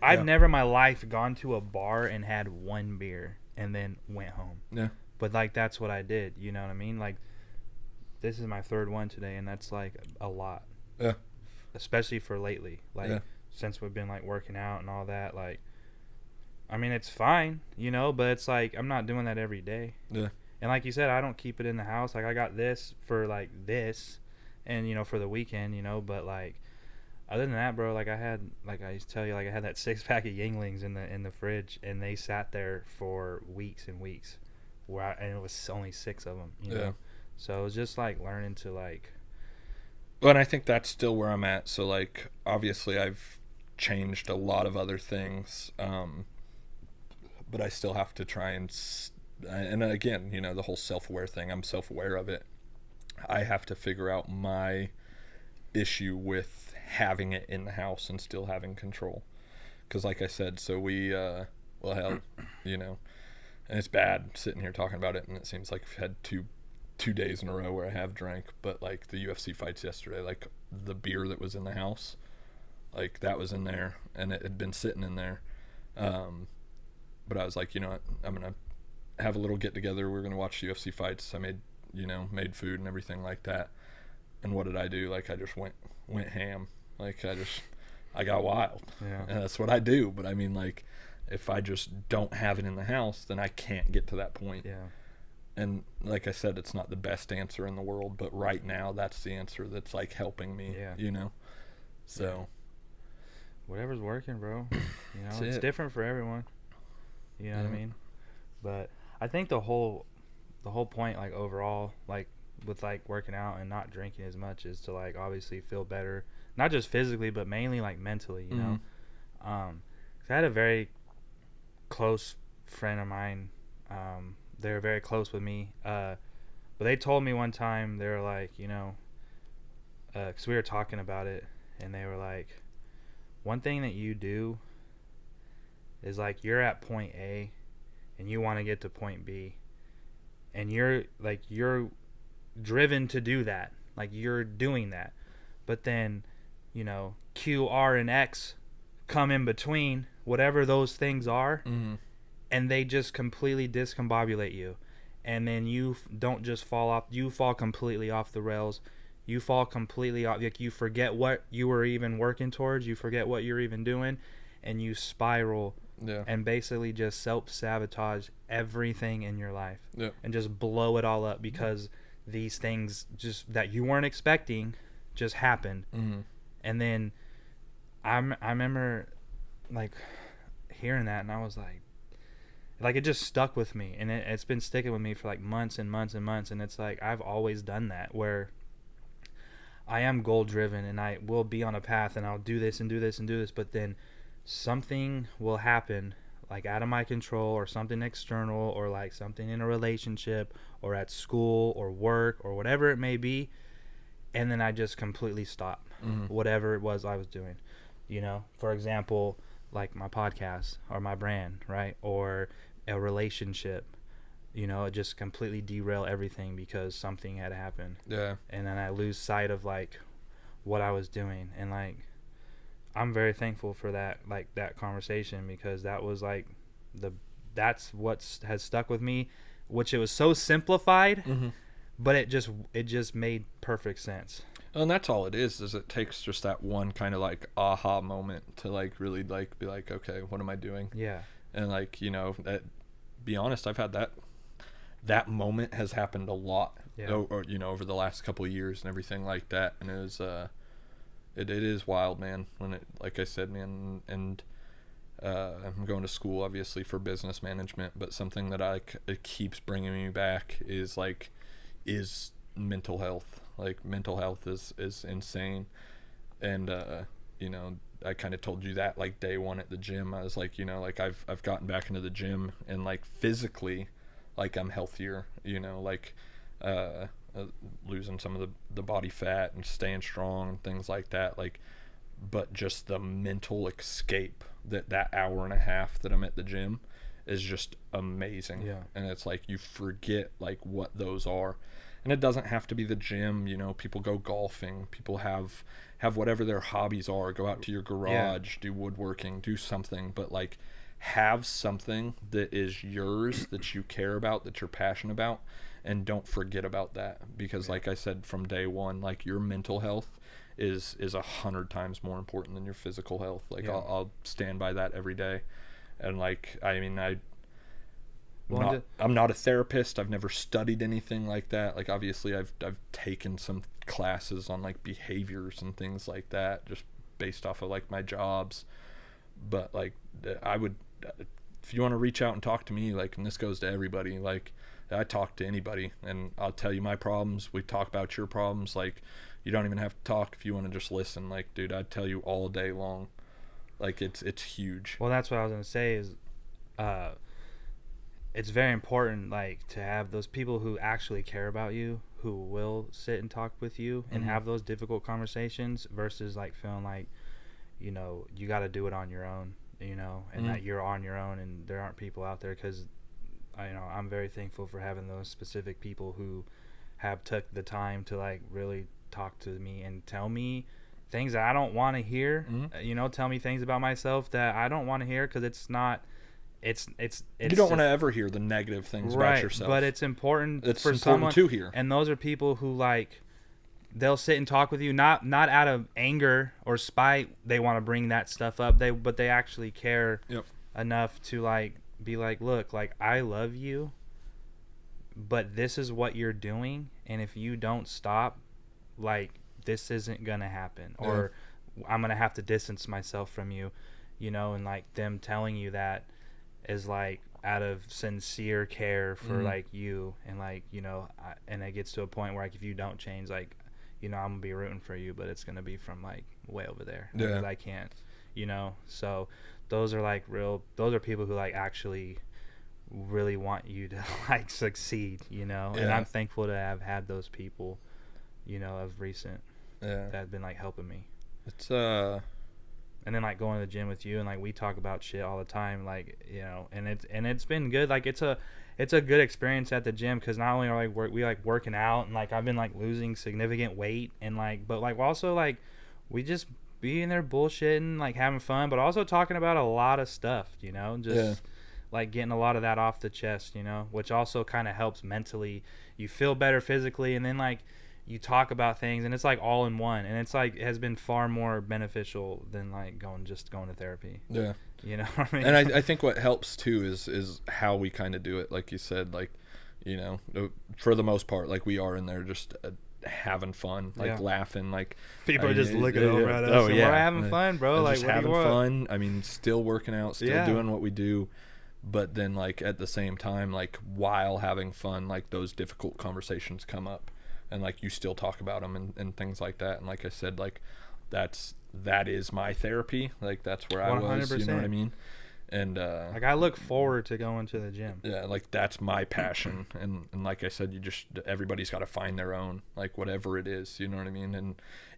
I've never in my life gone to a bar and had one beer and then went home. yeah. But like, that's what I did, you know what I mean? Like, this is my third one today, and that's like a lot. Yeah. Especially for lately, like since we've been like working out and all that. Like, I mean, it's fine, you know, but it's like, I'm not doing that every day. Yeah. And like you said, I don't keep it in the house. Like, I got this for like this, and you know, for the weekend, you know. But like, other than that, bro, like I used to tell you, like I had that 6-pack of Yinglings in the fridge, and they sat there for weeks and weeks, and it was only 6 of them, you know. So it was just like learning to like. Well, and I think that's still where I'm at. So like, obviously I've changed a lot of other things, but I still have to try and again, you know, the whole self-aware thing, I'm self-aware of it. I have to figure out my issue with having it in the house and still having control. Because like I said, so we, well, hell, you know, and it's bad sitting here talking about it, and it seems like I've had two days in a row where I have drank, but like the UFC fights yesterday, like the beer that was in the house, like that was in there, and it had been sitting in there. But I was like, you know what, I'm going to have a little get together. We're going to watch UFC fights. I made food and everything like that. And what did I do? Like, I just went ham. Like, I got wild. Yeah. And that's what I do. But I mean, like, if I just don't have it in the house, then I can't get to that point. Yeah. And like I said, it's not the best answer in the world, but right now that's the answer that's like helping me, you know? So whatever's working, bro, you know, it's different for everyone, you know what I mean? But I think the whole point, like overall, like with like working out and not drinking as much, is to like obviously feel better, not just physically, but mainly like mentally, you know? 'Cause I had a very close friend of mine, they were very close with me, but they told me one time, they were like, you know, because we were talking about it, and they were like, one thing that you do is like, you're at point A and you want to get to point B, and you're driven to do that, like you're doing that, but then, you know, Q, R, and X come in between, whatever those things are, and they just completely discombobulate you, and then you don't just fall off, you fall completely off the rails. you fall completely off. Like, you forget what you were even working towards. You forget what you're even doing, and you spiral and basically just self-sabotage everything in your life and just blow it all up because these things just that you weren't expecting just happened. And then I remember like hearing that, and I was like it just stuck with me, and it's been sticking with me for like months and months and months. And it's like I've always done that, where I am goal driven and I will be on a path and I'll do this and do this and do this, but then something will happen like out of my control, or something external, or like something in a relationship or at school or work or whatever it may be, and then I just completely stop whatever it was I was doing. You know, for example, like my podcast or my brand, right? Or a relationship, you know, it just completely derail everything because something had happened. Yeah. And then I lose sight of like what I was doing. And like, I'm very thankful for that, like that conversation, because that was like that's what has stuck with me, which it was so simplified, but it just made perfect sense. And that's all it is it takes just that one kind of like aha moment to like really like be like, okay, what am I doing? Yeah. And like, you know, that, be honest, I've had that moment has happened a lot, or you know, over the last couple of years and everything like that. And it was it is wild, man, when it, like I said, man. And I'm going to school obviously for business management, but something that it keeps bringing me back is mental health. Like, mental health is insane. And you know, I kind of told you that like day one at the gym. I was like, you know, like I've gotten back into the gym, and like physically, like I'm healthier, you know, like losing some of the body fat and staying strong and things like that. Like, but just the mental escape that hour and a half that I'm at the gym is just amazing. Yeah. And it's like you forget like what those are. And it doesn't have to be the gym, you know. People go golfing, people have whatever their hobbies are, go out to your garage, do woodworking, do something, but like have something that is yours, that you care about, that you're passionate about, and don't forget about that. Because like I said from day one, like your mental health is 100 times more important than your physical health. Like I'll stand by that every day. And like, I mean, I'm not a therapist. I've never studied anything like that. Like, obviously I've taken some classes on like behaviors and things like that, just based off of like my jobs. But like, I would, if you want to reach out and talk to me, like, and this goes to everybody, like I talk to anybody and I'll tell you my problems. We talk about your problems. Like, you don't even have to talk if you want to just listen. Like, dude, I'd tell you all day long. Like, it's huge. Well, that's what I was going to say is, it's very important, like, to have those people who actually care about you, who will sit and talk with you and have those difficult conversations, versus like feeling like, you know, you got to do it on your own, you know, and that you're on your own and there aren't people out there. Because I'm very thankful for having those specific people who have took the time to like really talk to me and tell me things that I don't want to hear, you know, tell me things about myself that I don't want to hear, because it's not, it's you don't want to ever hear the negative things about yourself. But it's important for important someone to hear. And those are people who like, they'll sit and talk with you, not out of anger or spite. They want to bring that stuff up. But they actually care enough to like be like, look, like, I love you, but this is what you're doing, and if you don't stop, like, this isn't gonna happen, or I'm gonna have to distance myself from you, you know. And like, them telling you that is like out of sincere care for like you, and like, you know, and it gets to a point where like, if you don't change, like, you know, I'm gonna be rooting for you, but it's gonna be from like way over there, because I can't, you know. So those are like those are people who like actually really want you to like succeed, you know. And I'm thankful to have had those people, you know, of recent that have been like helping me. It's and then like going to the gym with you, and like we talk about shit all the time, like, you know, and it's been good. Like, it's a good experience at the gym, because not only are like we like working out, and like I've been like losing significant weight, and like, but like also like we just be in there bullshitting, like having fun, but also talking about a lot of stuff, you know, just like getting a lot of that off the chest, you know, which also kind of helps mentally. You feel better physically, and then like you talk about things, and it's like all in one, and it's like it has been far more beneficial than like going to therapy. Yeah. You know what I mean? And I think what helps too is how we kind of do it. Like you said, like, you know, for the most part, like we are in there just having fun, like laughing, like people are just looking over at us. Oh yeah, we're having fun, bro. Like, just what having do you want? fun. I mean, still working out, still doing what we do, but then like at the same time, like while having fun, like those difficult conversations come up, and like you still talk about them and things like that. And like I said, like that is my therapy. Like that's where 100%. I was. You know what I mean? And like I look forward to going to the gym. Yeah, like that's my passion. And like I said, everybody's got to find their own, like whatever it is. You know what I mean?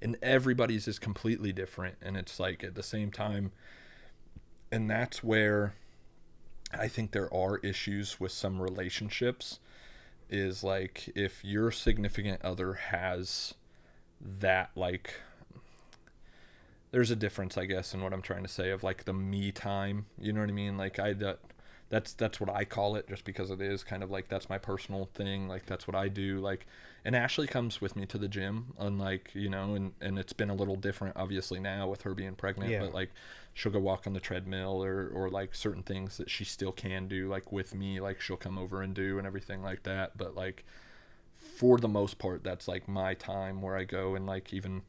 And everybody's is completely different. And it's like at the same time, and that's where I think there are issues with some relationships. Is like if your significant other has that, like, there's a difference, I guess, in what I'm trying to say of like the me time. You know what I mean? Like that's what I call it, just because it is kind of like that's my personal thing. Like that's what I do. Like, and Ashley comes with me to the gym, unlike, you know, and it's been a little different obviously now with her being pregnant. But like she'll go walk on the treadmill or like certain things that she still can do like with me. Like she'll come over and do and everything like that. But like for the most part, that's like my time where I go, and like even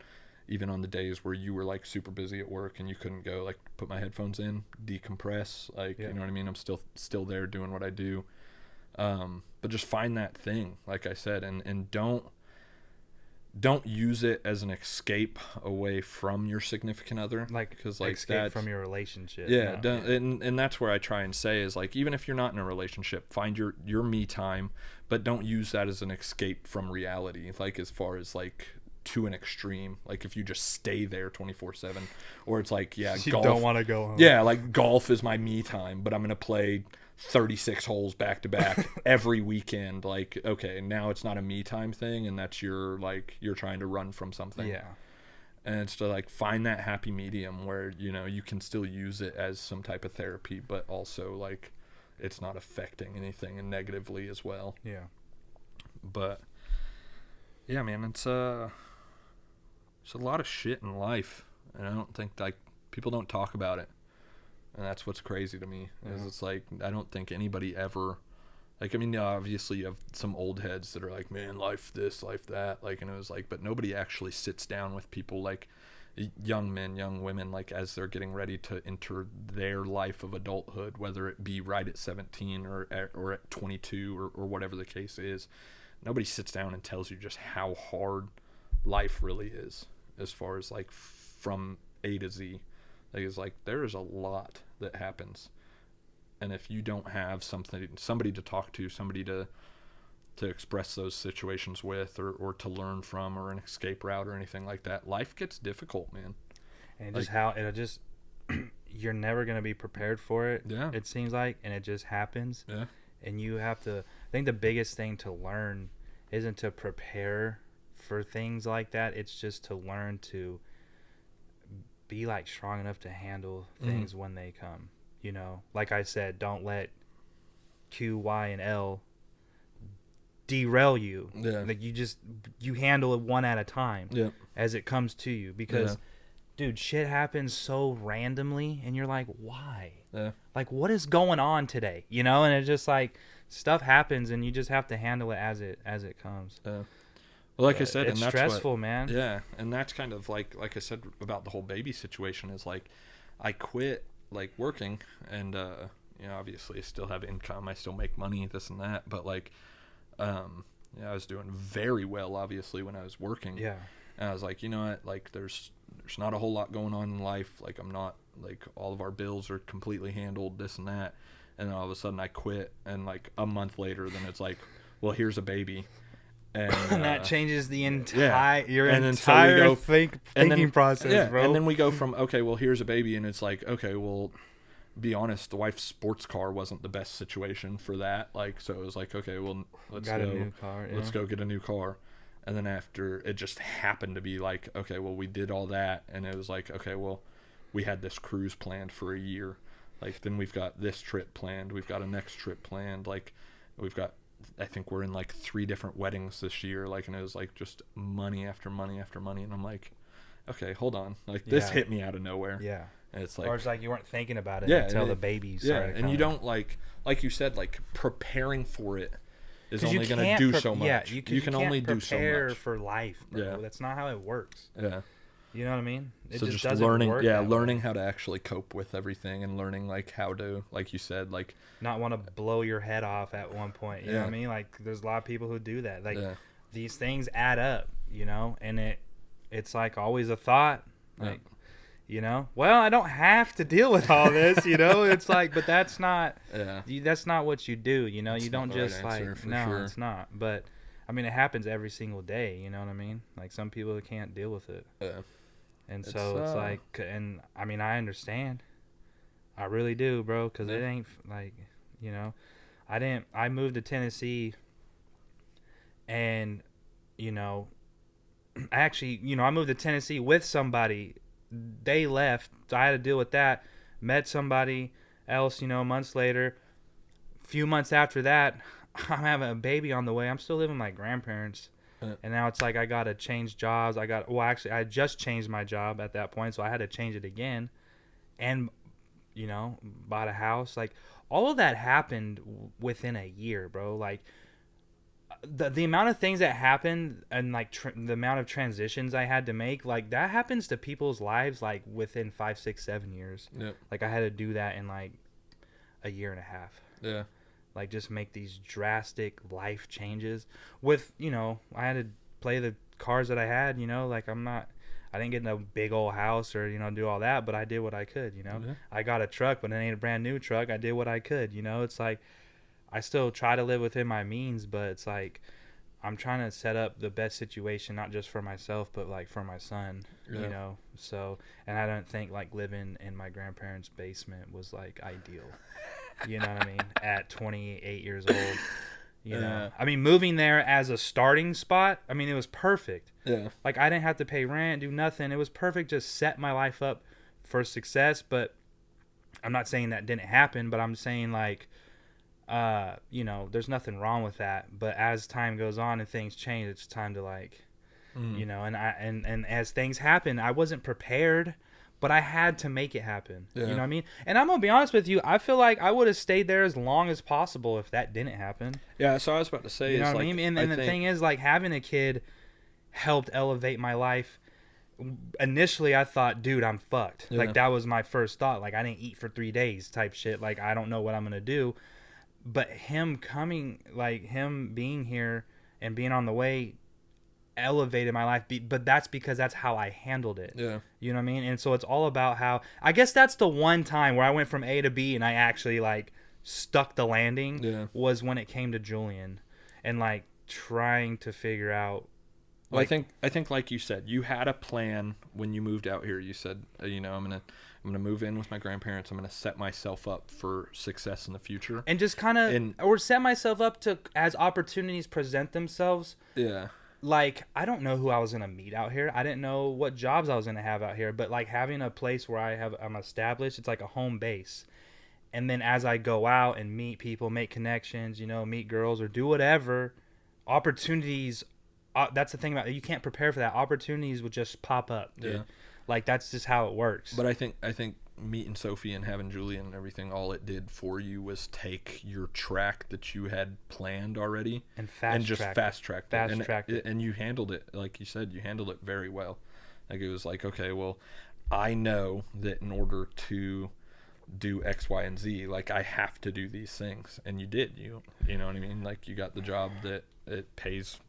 on the days where you were like super busy at work and you couldn't go, like put my headphones in, decompress, like, you know what I mean? I'm still there doing what I do. But just find that thing, like I said, and don't use it as an escape away from your significant other. Like, because like escape from your relationship. Yeah. And that's where I try and say is like, even if you're not in a relationship, find your me time, but don't use that as an escape from reality. Like as far as like, to an extreme, like if you just stay there 24/7, or it's like you golf, don't want to go home. Yeah, like golf is my me time, but I'm gonna play 36 holes back to back every weekend. Like, okay, now it's not a me time thing, and that's you're trying to run from something. Yeah. And it's to like find that happy medium where, you know, you can still use it as some type of therapy, but also like it's not affecting anything and negatively as well. Yeah. But yeah, man, it's a lot of shit in life, and I don't think like people don't talk about it, and that's what's crazy to me. Is it's like I don't think anybody ever, like, I mean, obviously you have some old heads that are like, man, life this, life that, like, and it was like, but nobody actually sits down with people like young men, young women, like as they're getting ready to enter their life of adulthood, whether it be right at 17 or at 22 or whatever the case is. Nobody sits down and tells you just how hard life really is, as far as like from A to Z. Like, it's like there is a lot that happens, and if you don't have somebody to talk to, somebody to express those situations with, or to learn from, or an escape route or anything like that, life gets difficult, man. And just you're never gonna be prepared for it. Yeah, it seems like, and it just happens. Yeah, and you have to. I think the biggest thing to learn isn't to prepare for things like that. It's just to learn to be like strong enough to handle things when they come. You know, like I said, don't let Q, Y, and L derail you. Yeah. Like you handle it one at a time. Yeah. As it comes to you, because dude, shit happens so randomly, and you're like, why? Yeah. Like, what is going on today? You know, and it's just like stuff happens, and you just have to handle it as it comes. Yeah. Well, like I said, it's and that's stressful, man. Yeah, and that's kind of like I said about the whole baby situation is like, I quit like working, and you know, obviously I still have income, I still make money, this and that, but like, I was doing very well obviously when I was working. Yeah. And I was like, you know what, like there's not a whole lot going on in life. Like I'm not, like, all of our bills are completely handled, this and that. And then all of a sudden I quit, and like a month later, then it's like, well, here's a baby. And that changes the entire thinking process, yeah, bro. And then we go from, okay, well, here's a baby, and it's like, okay, well, be honest, the wife's sports car wasn't the best situation for that. Like, so it was like, okay, well, let's go get a new car. And then after, it just happened to be like, okay, well, we did all that, and it was like, okay, well, we had this cruise planned for a year. Like, then we've got this trip planned. We've got a next trip planned. Like, we've got I think we're in like 3 different weddings this year, like, and it was like just money after money after money, and I'm like, okay, hold on, like this hit me out of nowhere. Yeah. And it's like, or it's like you weren't thinking about it Yeah, until and the babies. yeah, and you don't like you said, like preparing for it is only going to do so much. Yeah, you you can can't only do so prepare much. for life, bro. Yeah. That's not how it works. Yeah. You know what I mean? It So just just doesn't learning, work yeah, that learning way. how to actually cope with everything, and learning like how to, like you said, like Not want to blow your head off at one point. You know Yeah. what I mean? Like there's a lot of people who do that. Like yeah, these things add up, you know, and it's like always a thought. Like, you know, well, I don't have to deal with all this, you know. It's like, but that's not yeah, that's not what you do, you know. It's You not don't the right just answer, like for no, sure. it's not. But I mean, it happens every single day. You know what I mean? Like some people can't deal with it. yeah. And so it's like, and I mean, I understand. I really do, bro, because it ain't like, you know, I moved to Tennessee and, you know, I moved to Tennessee with somebody. They left. So I had to deal with that. Met somebody else, you know, months later. A few months after that, I'm having a baby on the way. I'm still living with my grandparents. And now it's like I got to change jobs. I just changed my job at that point, so I had to change it again. And, you know, bought a house. Like, all of that happened within a year, bro. Like, the amount of things that happened and, like, the amount of transitions I had to make, like, that happens to people's lives, like, within 5, 6, 7 years. Yeah. Like, I had to do that in, like, a year and a half. Yeah. Like, just make these drastic life changes with, you know, I had to play the cards that I had, you know, like I didn't get in a big old house or, you know, do all that, but I did what I could, you know. Yeah. I got a truck, but it ain't a brand new truck. I did what I could, you know. It's like I still try to live within my means, but it's like I'm trying to set up the best situation, not just for myself, but like for my son, Yeah. you know. So, and I don't think like living in my grandparents' basement was like ideal. You know what I mean? At 28 years old, you know. I mean, moving there as a starting spot, I mean, it was perfect. Yeah. Like, I didn't have to pay rent, do nothing. It was perfect. Just set my life up for success. But I'm not saying that didn't happen, but I'm saying, like, you know, there's nothing wrong with that. But as time goes on and things change, it's time to, like, you know, and as things happen, I wasn't prepared. But I had to make it happen. Yeah. You know what I mean? And I'm going to be honest with you. I feel like I would have stayed there as long as possible if that didn't happen. Yeah, so I was about to say, You know is what I like, mean? And the thing is, like, having a kid helped elevate my life. Initially, I thought, dude, I'm fucked. Yeah. Like, that was my first thought. Like, I didn't eat for 3 days type shit. Like, I don't know what I'm going to do. But him coming, like, him being here and being on the way elevated my life, but that's because that's how I handled it. Yeah. You know what I mean? And so it's all about how, I guess that's the one time where I went from A to B and I actually like stuck the landing. Yeah. Was when it came to Julian and like trying to figure out. Well, Like, I think like you said, you had a plan when you moved out here. You said, you know, I'm gonna move in with my grandparents. I'm gonna set myself up for success in the future. and just kind of or set myself up to, as opportunities present themselves. Yeah. Like, I don't know who I was going to meet out here. I didn't know what jobs I was going to have out here. But, like, having a place where I'm established, it's like a home base. And then as I go out and meet people, make connections, you know, meet girls or do whatever, opportunities, that's the thing about it. You can't prepare for that. Opportunities would just pop up, dude. Yeah. Like, that's just how it works. But I think meeting Sophie and having Julian and everything, all it did for you was take your track that you had planned already and just fast tracked it. And you handled it, like you said, you handled it very well. Like, it was like, okay, well, I know that in order to do X, Y, and Z, like, I have to do these things, and you did. You know what I mean? Like, you got the job that it pays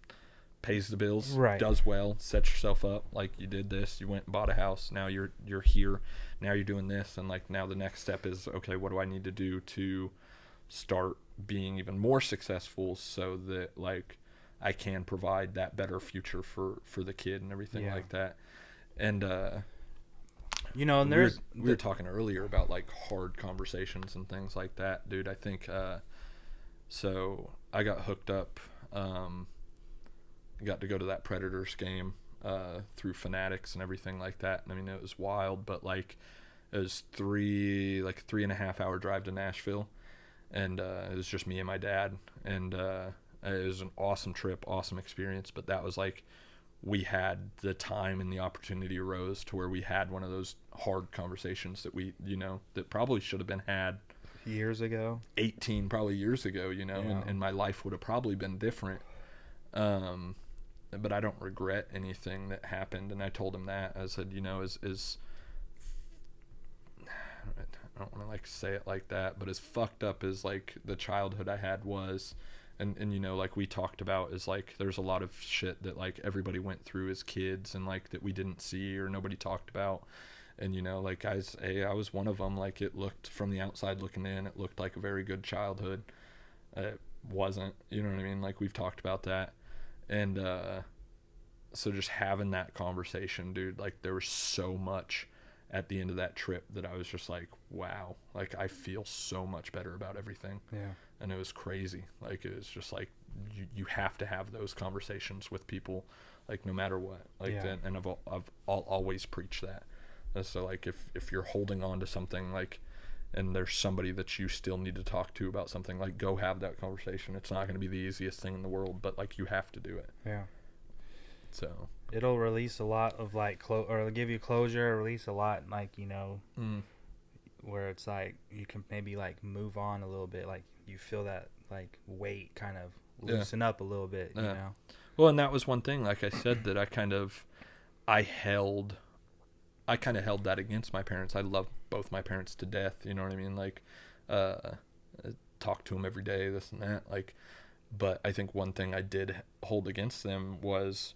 the bills, right, does well, sets yourself up. Like, you did this, you went and bought a house, now you're here, now you're doing this, and like, now the next step is, okay, what do I need to do to start being even more successful so that like I can provide that better future for the kid and everything like that. And you know, and there's we were talking earlier about like hard conversations and things like that, dude. I think so I got hooked up, got to go to that Predators game through Fanatics and everything like that. And I mean, it was wild, but like it was 3.5 hour drive to Nashville, and it was just me and my dad, and It was an awesome trip, awesome experience, but that was like we had the time and the opportunity arose to where we had one of those hard conversations that we, that probably should have been had years ago, 18 probably years ago, and my life would have probably been different. But I don't regret anything that happened. And I told him that. I said, I don't want to like say it like that, but as fucked up as like the childhood I had was, and like we talked about, is like there's a lot of shit that like everybody went through as kids and like that we didn't see or nobody talked about. And like I was one of them. Like it looked from the outside looking in, it looked like a very good childhood. It wasn't, you know what I mean? Like we've talked about that. And so just having that conversation, dude, like there was so much at the end of that trip that I was just like, wow, like I feel so much better about everything. Yeah. And it was crazy. Like it was just like you have to have those conversations with people, like no matter what. Like Yeah. and I'll always preach that. And so like if you're holding on to something, like, and there's somebody that you still need to talk to about something, like go have that conversation. It's not going to be the easiest thing in the world, but like you have to do it. Yeah. So it'll release a lot of like or it'll give you closure, release a lot, like where it's like you can maybe like move on a little bit, like you feel that like weight kind of loosen up a little bit, you know. Well, and that was one thing, like I said, that I held that against my parents. I love both my parents to death, you know what I mean? Like, talk to them every day, this and that. Like, but I think one thing I did hold against them was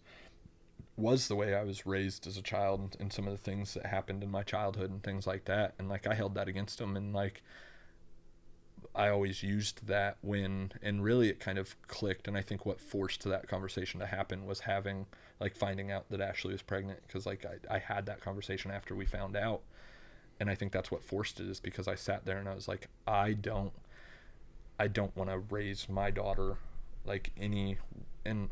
the way I was raised as a child and some of the things that happened in my childhood and things like that. And like, I held that against them, and like, I always used that and really it kind of clicked. And I think what forced that conversation to happen was finding out that Ashley was pregnant, because like I had that conversation after we found out, and I think that's what forced it, is because I sat there and I was like, I don't want to raise my daughter like and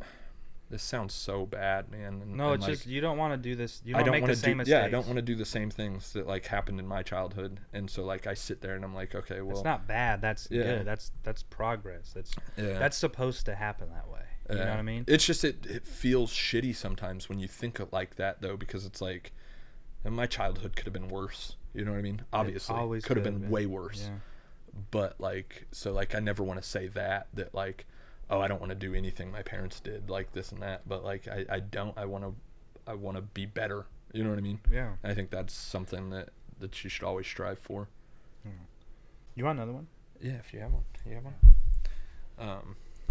this sounds so bad, man. No, it's just you don't want to do this. You don't make the same mistakes. Yeah, I don't want to do the same things that like happened in my childhood. And so like I sit there and I'm like, okay, well, it's not bad. That's good. That's progress. That's supposed to happen that way. You know what I mean? It's just it feels shitty sometimes when you think of like that, though, because it's like, and my childhood could have been worse. You know what I mean? Obviously, always could have been way worse. Yeah. But like, so like I never want to say that like, oh, I don't want to do anything my parents did, like this and that. But like I want to be better. You know what I mean? Yeah. And I think that's something that you should always strive for. You want another one? Yeah, if you have one. You have one?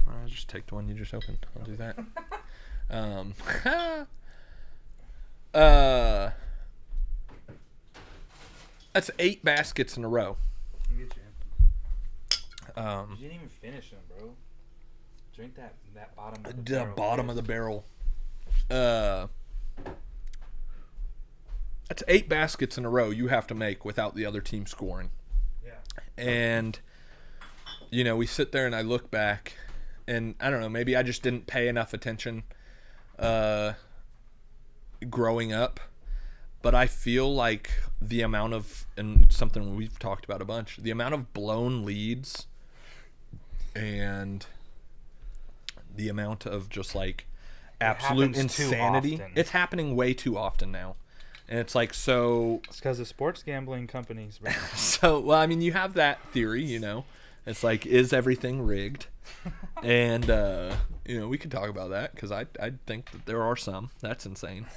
I'll just take the one you just opened. I'll do that. That's 8 baskets in a row. You get you didn't even finish them, bro. Drink that bottom of the barrel. The bottom of the barrel. That's 8 baskets in a row you have to make without the other team scoring. Yeah. And, we sit there and I look back, and I don't know, maybe I just didn't pay enough attention growing up. But I feel like the amount of, and something we've talked about a bunch, the amount of blown leads and the amount of just like absolute insanity. It's happening way too often now. And it's like, so. It's because of sports gambling companies, bro. So, well, I mean, you have that theory, It's like, is everything rigged? And, we could talk about that, because I think that there are some. That's insane.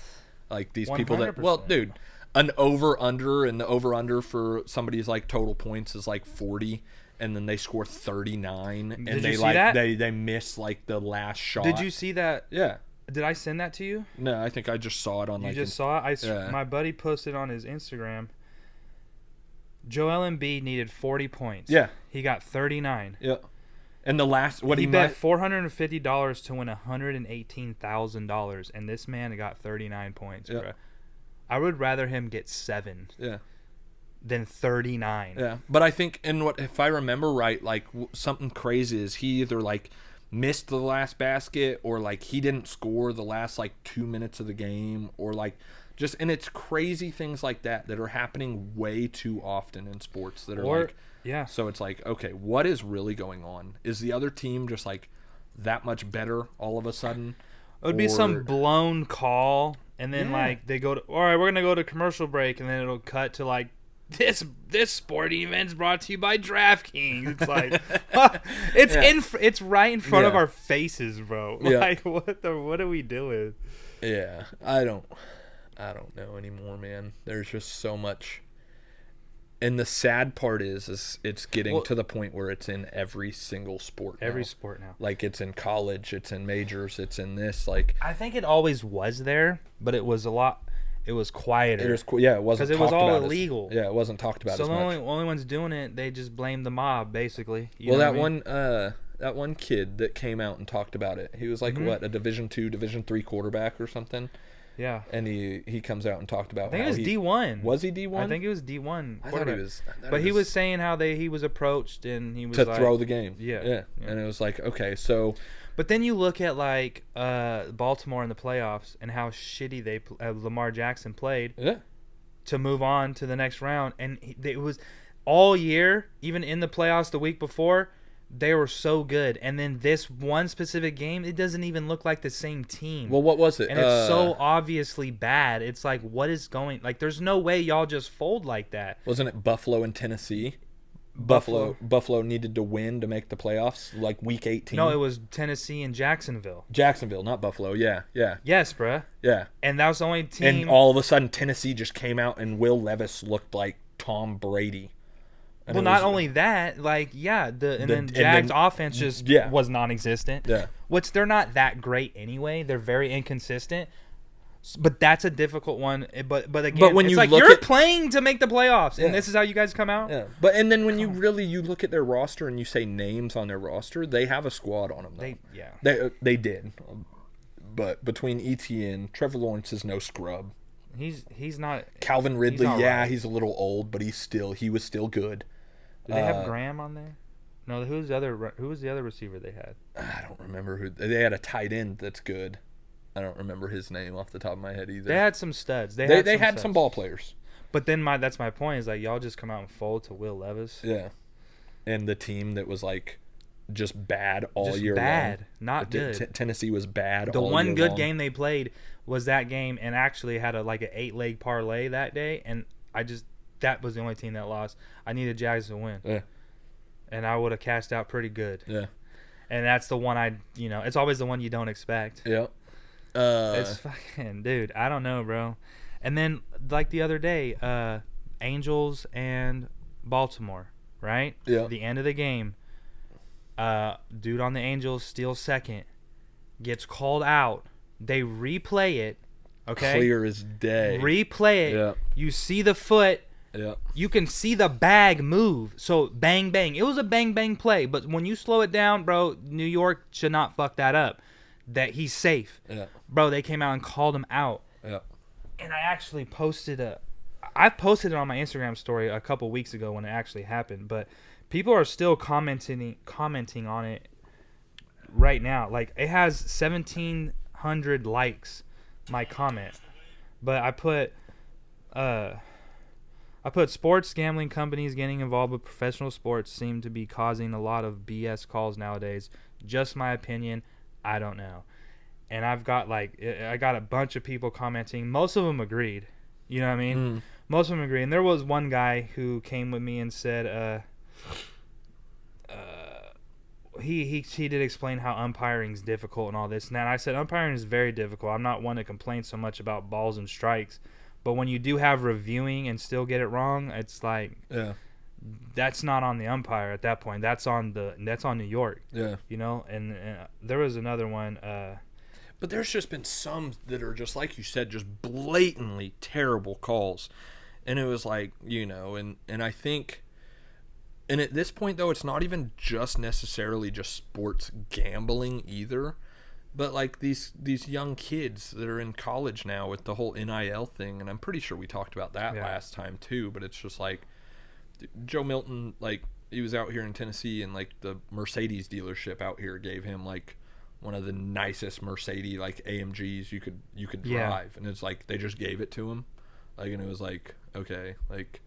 Like these 100%. People that, well, dude, an over-under, and the over-under for somebody's like total points is like 40, and then they score 39, and Did they you see like that? they miss like the last shot. Did you see that? Yeah. Did I send that to you? No, I think I just saw it on You like. You just saw it? My buddy posted on his Instagram. Joel Embiid needed 40 points. Yeah. He got 39. Yeah. And the last, what he bet $450 to win $118,000, and this man got 39 points, bro. I would rather him get 7 than 39. Yeah, but I think, if I remember right, like something crazy is he either like missed the last basket, or like he didn't score the last like 2 minutes of the game, or like just, and it's crazy things like that are happening way too often in sports that are like. Yeah. So it's like, okay, what is really going on? Is the other team just like that much better all of a sudden. It would be some blown call, and then like they go to, all right, we're gonna go to commercial break, and then it'll cut to like this sporting event's brought to you by DraftKings. It's like it's right in front of our faces, bro. Like what are we doing? Yeah, I don't know anymore, man. There's just so much. And the sad part is it's getting to the point where it's in every single sport now. Every sport now. Like, it's in college, it's in majors, it's in this. Like, I think it always was there, but it was it was quieter. It wasn't, because it was all illegal. It wasn't talked about as much. So the only ones doing it, they just blamed the mob, basically. That one kid that came out and talked about it, he was like, a Division II, Division III quarterback or something. Yeah. And he comes out and talked about I think it was D1. Was he D1? I think it was D1. I thought he was. But he was saying how he was approached and he was to throw the game. Yeah. And it was like, okay, so. But then you look at like Baltimore in the playoffs and how shitty Lamar Jackson played. Yeah. To move on to the next round, and it was all year, even in the playoffs the week before. They were so good, and then this one specific game, it doesn't even look like the same team. Well, what was it? And it's so obviously bad. It's like, what is going? Like, there's no way y'all just fold like that. Wasn't it Buffalo and Tennessee? Buffalo needed to win to make the playoffs, like week 18. No, it was Tennessee and Jacksonville. Jacksonville, not Buffalo. Yeah. Yes, bruh. Yeah. And that was the only team. And all of a sudden, Tennessee just came out, and Will Levis looked like Tom Brady. Well, not only that, like, then Jags' offense just was non-existent. Yeah. Which they're not that great anyway. They're very inconsistent. But that's a difficult one. But again, when it's you like you're playing to make the playoffs, and this is how you guys come out. Yeah. But and then when you look at their roster and you say names on their roster, they have a squad on them. They did. But between ETN, Trevor Lawrence is no scrub. He's not. Calvin Ridley, right. He's a little old, but he was still good. Do they have Graham on there? No, who was the other receiver they had? I don't remember who. They had a tight end that's good. I don't remember his name off the top of my head either. They had some studs. They had some ball players. But then that's my point is like y'all just come out and fold to Will Levis. Yeah. And the team that was like just bad all year long. Bad, not good. Tennessee was bad the all year long. The one good game they played was that game, and actually had an 8-leg parlay that day, and that was the only team that lost. I needed Jags to win. Yeah. And I would have cashed out pretty good. Yeah. And that's the one it's always the one you don't expect. Yeah. It's fucking, dude, I don't know, bro. And then, like the other day, Angels and Baltimore, right? Yeah. The end of the game, dude on the Angels steals second, gets called out. They replay it, okay? Clear as day. Replay it. Yeah. You see the foot. Yeah. You can see the bag move. So, bang, bang. It was a bang, bang play. But when you slow it down, bro, New York should not fuck that up. That he's safe. Yeah. Bro, they came out and called him out. Yeah. And I actually I posted it on my Instagram story a couple weeks ago when it actually happened. But people are still commenting on it right now. Like, it has 1,700 likes, my comment. But I put sports gambling companies getting involved with professional sports seem to be causing a lot of BS calls nowadays. Just my opinion. I don't know. And I got a bunch of people commenting. Most of them agreed. You know what I mean? Most of them agreed. And there was one guy who came with me and said, he did explain how umpiring is difficult and all this. And I said, umpiring is very difficult. I'm not one to complain so much about balls and strikes. But when you do have reviewing and still get it wrong, it's like, that's not on the umpire at that point. That's on New York. Yeah. You know, and there was another one. But there's just been some that are just, like you said, just blatantly terrible calls. And it was like, and I think, and at this point, though, it's not even just necessarily just sports gambling either. But, like, these young kids that are in college now with the whole NIL thing, and I'm pretty sure we talked about that last time, too. But it's just like, Joe Milton, like, he was out here in Tennessee, and, like, the Mercedes dealership out here gave him, like, one of the nicest Mercedes, like, AMGs you could drive. And it's like, they just gave it to him. Like, and it was like, okay, like,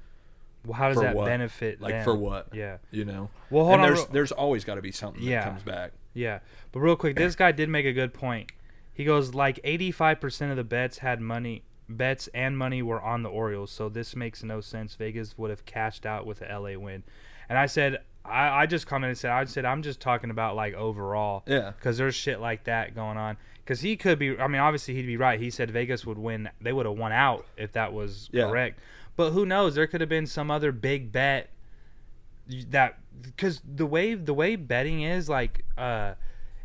Well, how does For that what? benefit Like them? for what? Yeah. You know. Well, hold and on. there's always got to be something Yeah. that comes back. Yeah. But real quick, this guy did make a good point. He goes, like 85% of the bets and money were on the Orioles, so this makes no sense. Vegas would have cashed out with a LA win. And I said, I just commented and said, I'm just talking about like overall. Yeah. Because there's shit like that going on. Because he could be, I mean, obviously he'd be right. He said Vegas would win. They would have won out if that was correct. But who knows? There could have been some other big bet that, because the way betting is, like,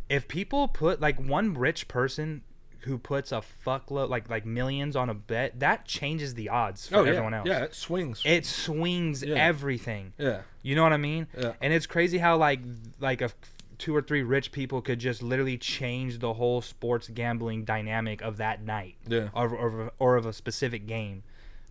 if people put, like, one rich person who puts a fuckload, like millions on a bet, that changes the odds for everyone else. Yeah, it swings. It swings everything. Yeah. You know what I mean? Yeah. And it's crazy how like a 2 or 3 rich people could just literally change the whole sports gambling dynamic of that night. Yeah. Or of a specific game,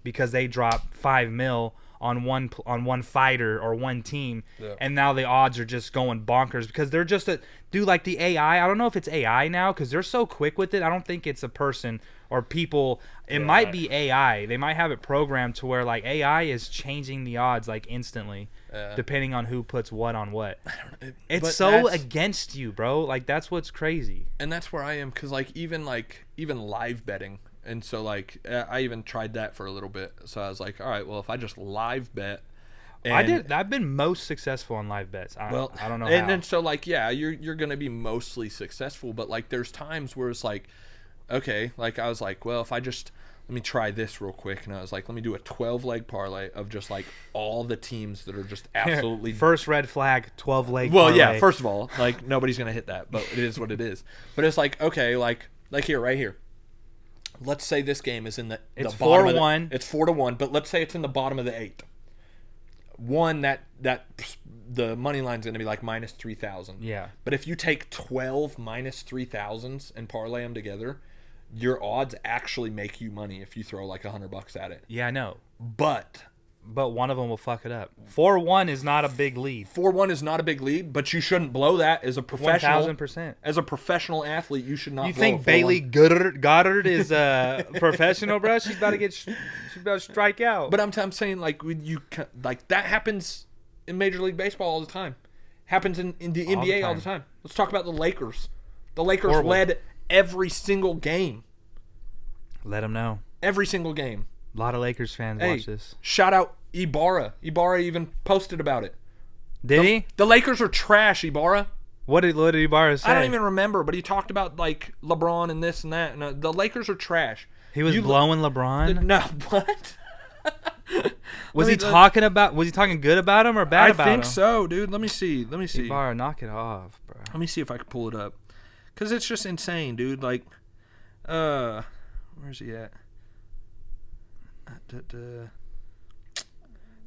because they drop $5 million on one fighter or one team, and now the odds are just going bonkers because they're just like the AI. I don't know if it's AI now because they're so quick with it. I don't think it's a person or people. It might be AI. They might have it programmed to where like AI is changing the odds like instantly, depending on who puts what on what. It's so against you, bro. Like that's what's crazy. And that's where I am, because even live betting. And so, like, I even tried that for a little bit. So I was like, all right, well, if I just live bet. I've been most successful on live bets. I don't know and how. then, so, like, yeah, you're going to be mostly successful. But, like, there's times where it's like, okay, like, I was like, well, if I just, let me try this real quick. And I was like, let me do a 12-leg parlay of just, like, all the teams that are just absolutely. First red flag, 12-leg Well, parlay. yeah, first of all, like, nobody's going to hit that. But it is what it is. But it's like, okay, like here, right here. Let's say this game is in the it's bottom 4-1. It's 4-1, but let's say it's in the bottom of the 8th. One that the money line's going to be like minus 3,000. Yeah. But if you take 12 minus 3,000s and parlay them together, your odds actually make you money if you throw like $100 at it. Yeah, I know. But one of them will fuck it up. 4-1 is not a big lead. 4-1 is not a big lead, but you shouldn't blow that as a professional. 1,000%. As a professional athlete, you should not. You blow think Bailey Goddard is a professional, bro? She's about to strike out. But I'm saying like like that happens in Major League Baseball all the time. Happens in the NBA all the time. Let's talk about the Lakers. The Lakers led every single game. Let them know. Every single game. A lot of Lakers fans watch this. Shout out Ibarra. Ibarra even posted about it. Did he? The Lakers are trash, Ibarra. What did Ibarra say? I don't even remember, but he talked about like LeBron and this and that. And, the Lakers are trash. He was blowing LeBron? No, what? Was he talking good about him or bad about him? I think so, dude. Let me see. Ibarra, knock it off, bro. Let me see if I can pull it up. Because it's just insane, dude. Like, where's he at?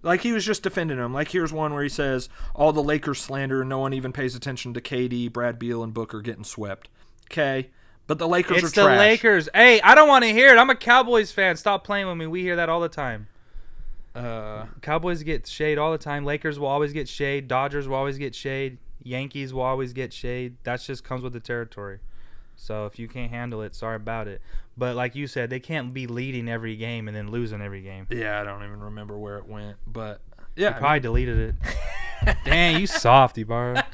Like, he was just defending him. Like, here's one where he says, all the Lakers slander and no one even pays attention to KD, Brad Beal, and Booker getting swept. Okay? But the Lakers are trash. It's the Lakers. Hey, I don't want to hear it. I'm a Cowboys fan. Stop playing with me. We hear that all the time. Cowboys get shade all the time. Lakers will always get shade. Dodgers will always get shade. Yankees will always get shade. That just comes with the territory. So if you can't handle it, sorry about it. But like you said, they can't be leading every game and then losing every game. Yeah, I don't even remember where it went. But, yeah. You probably deleted it. Dang, you soft, Ibarra.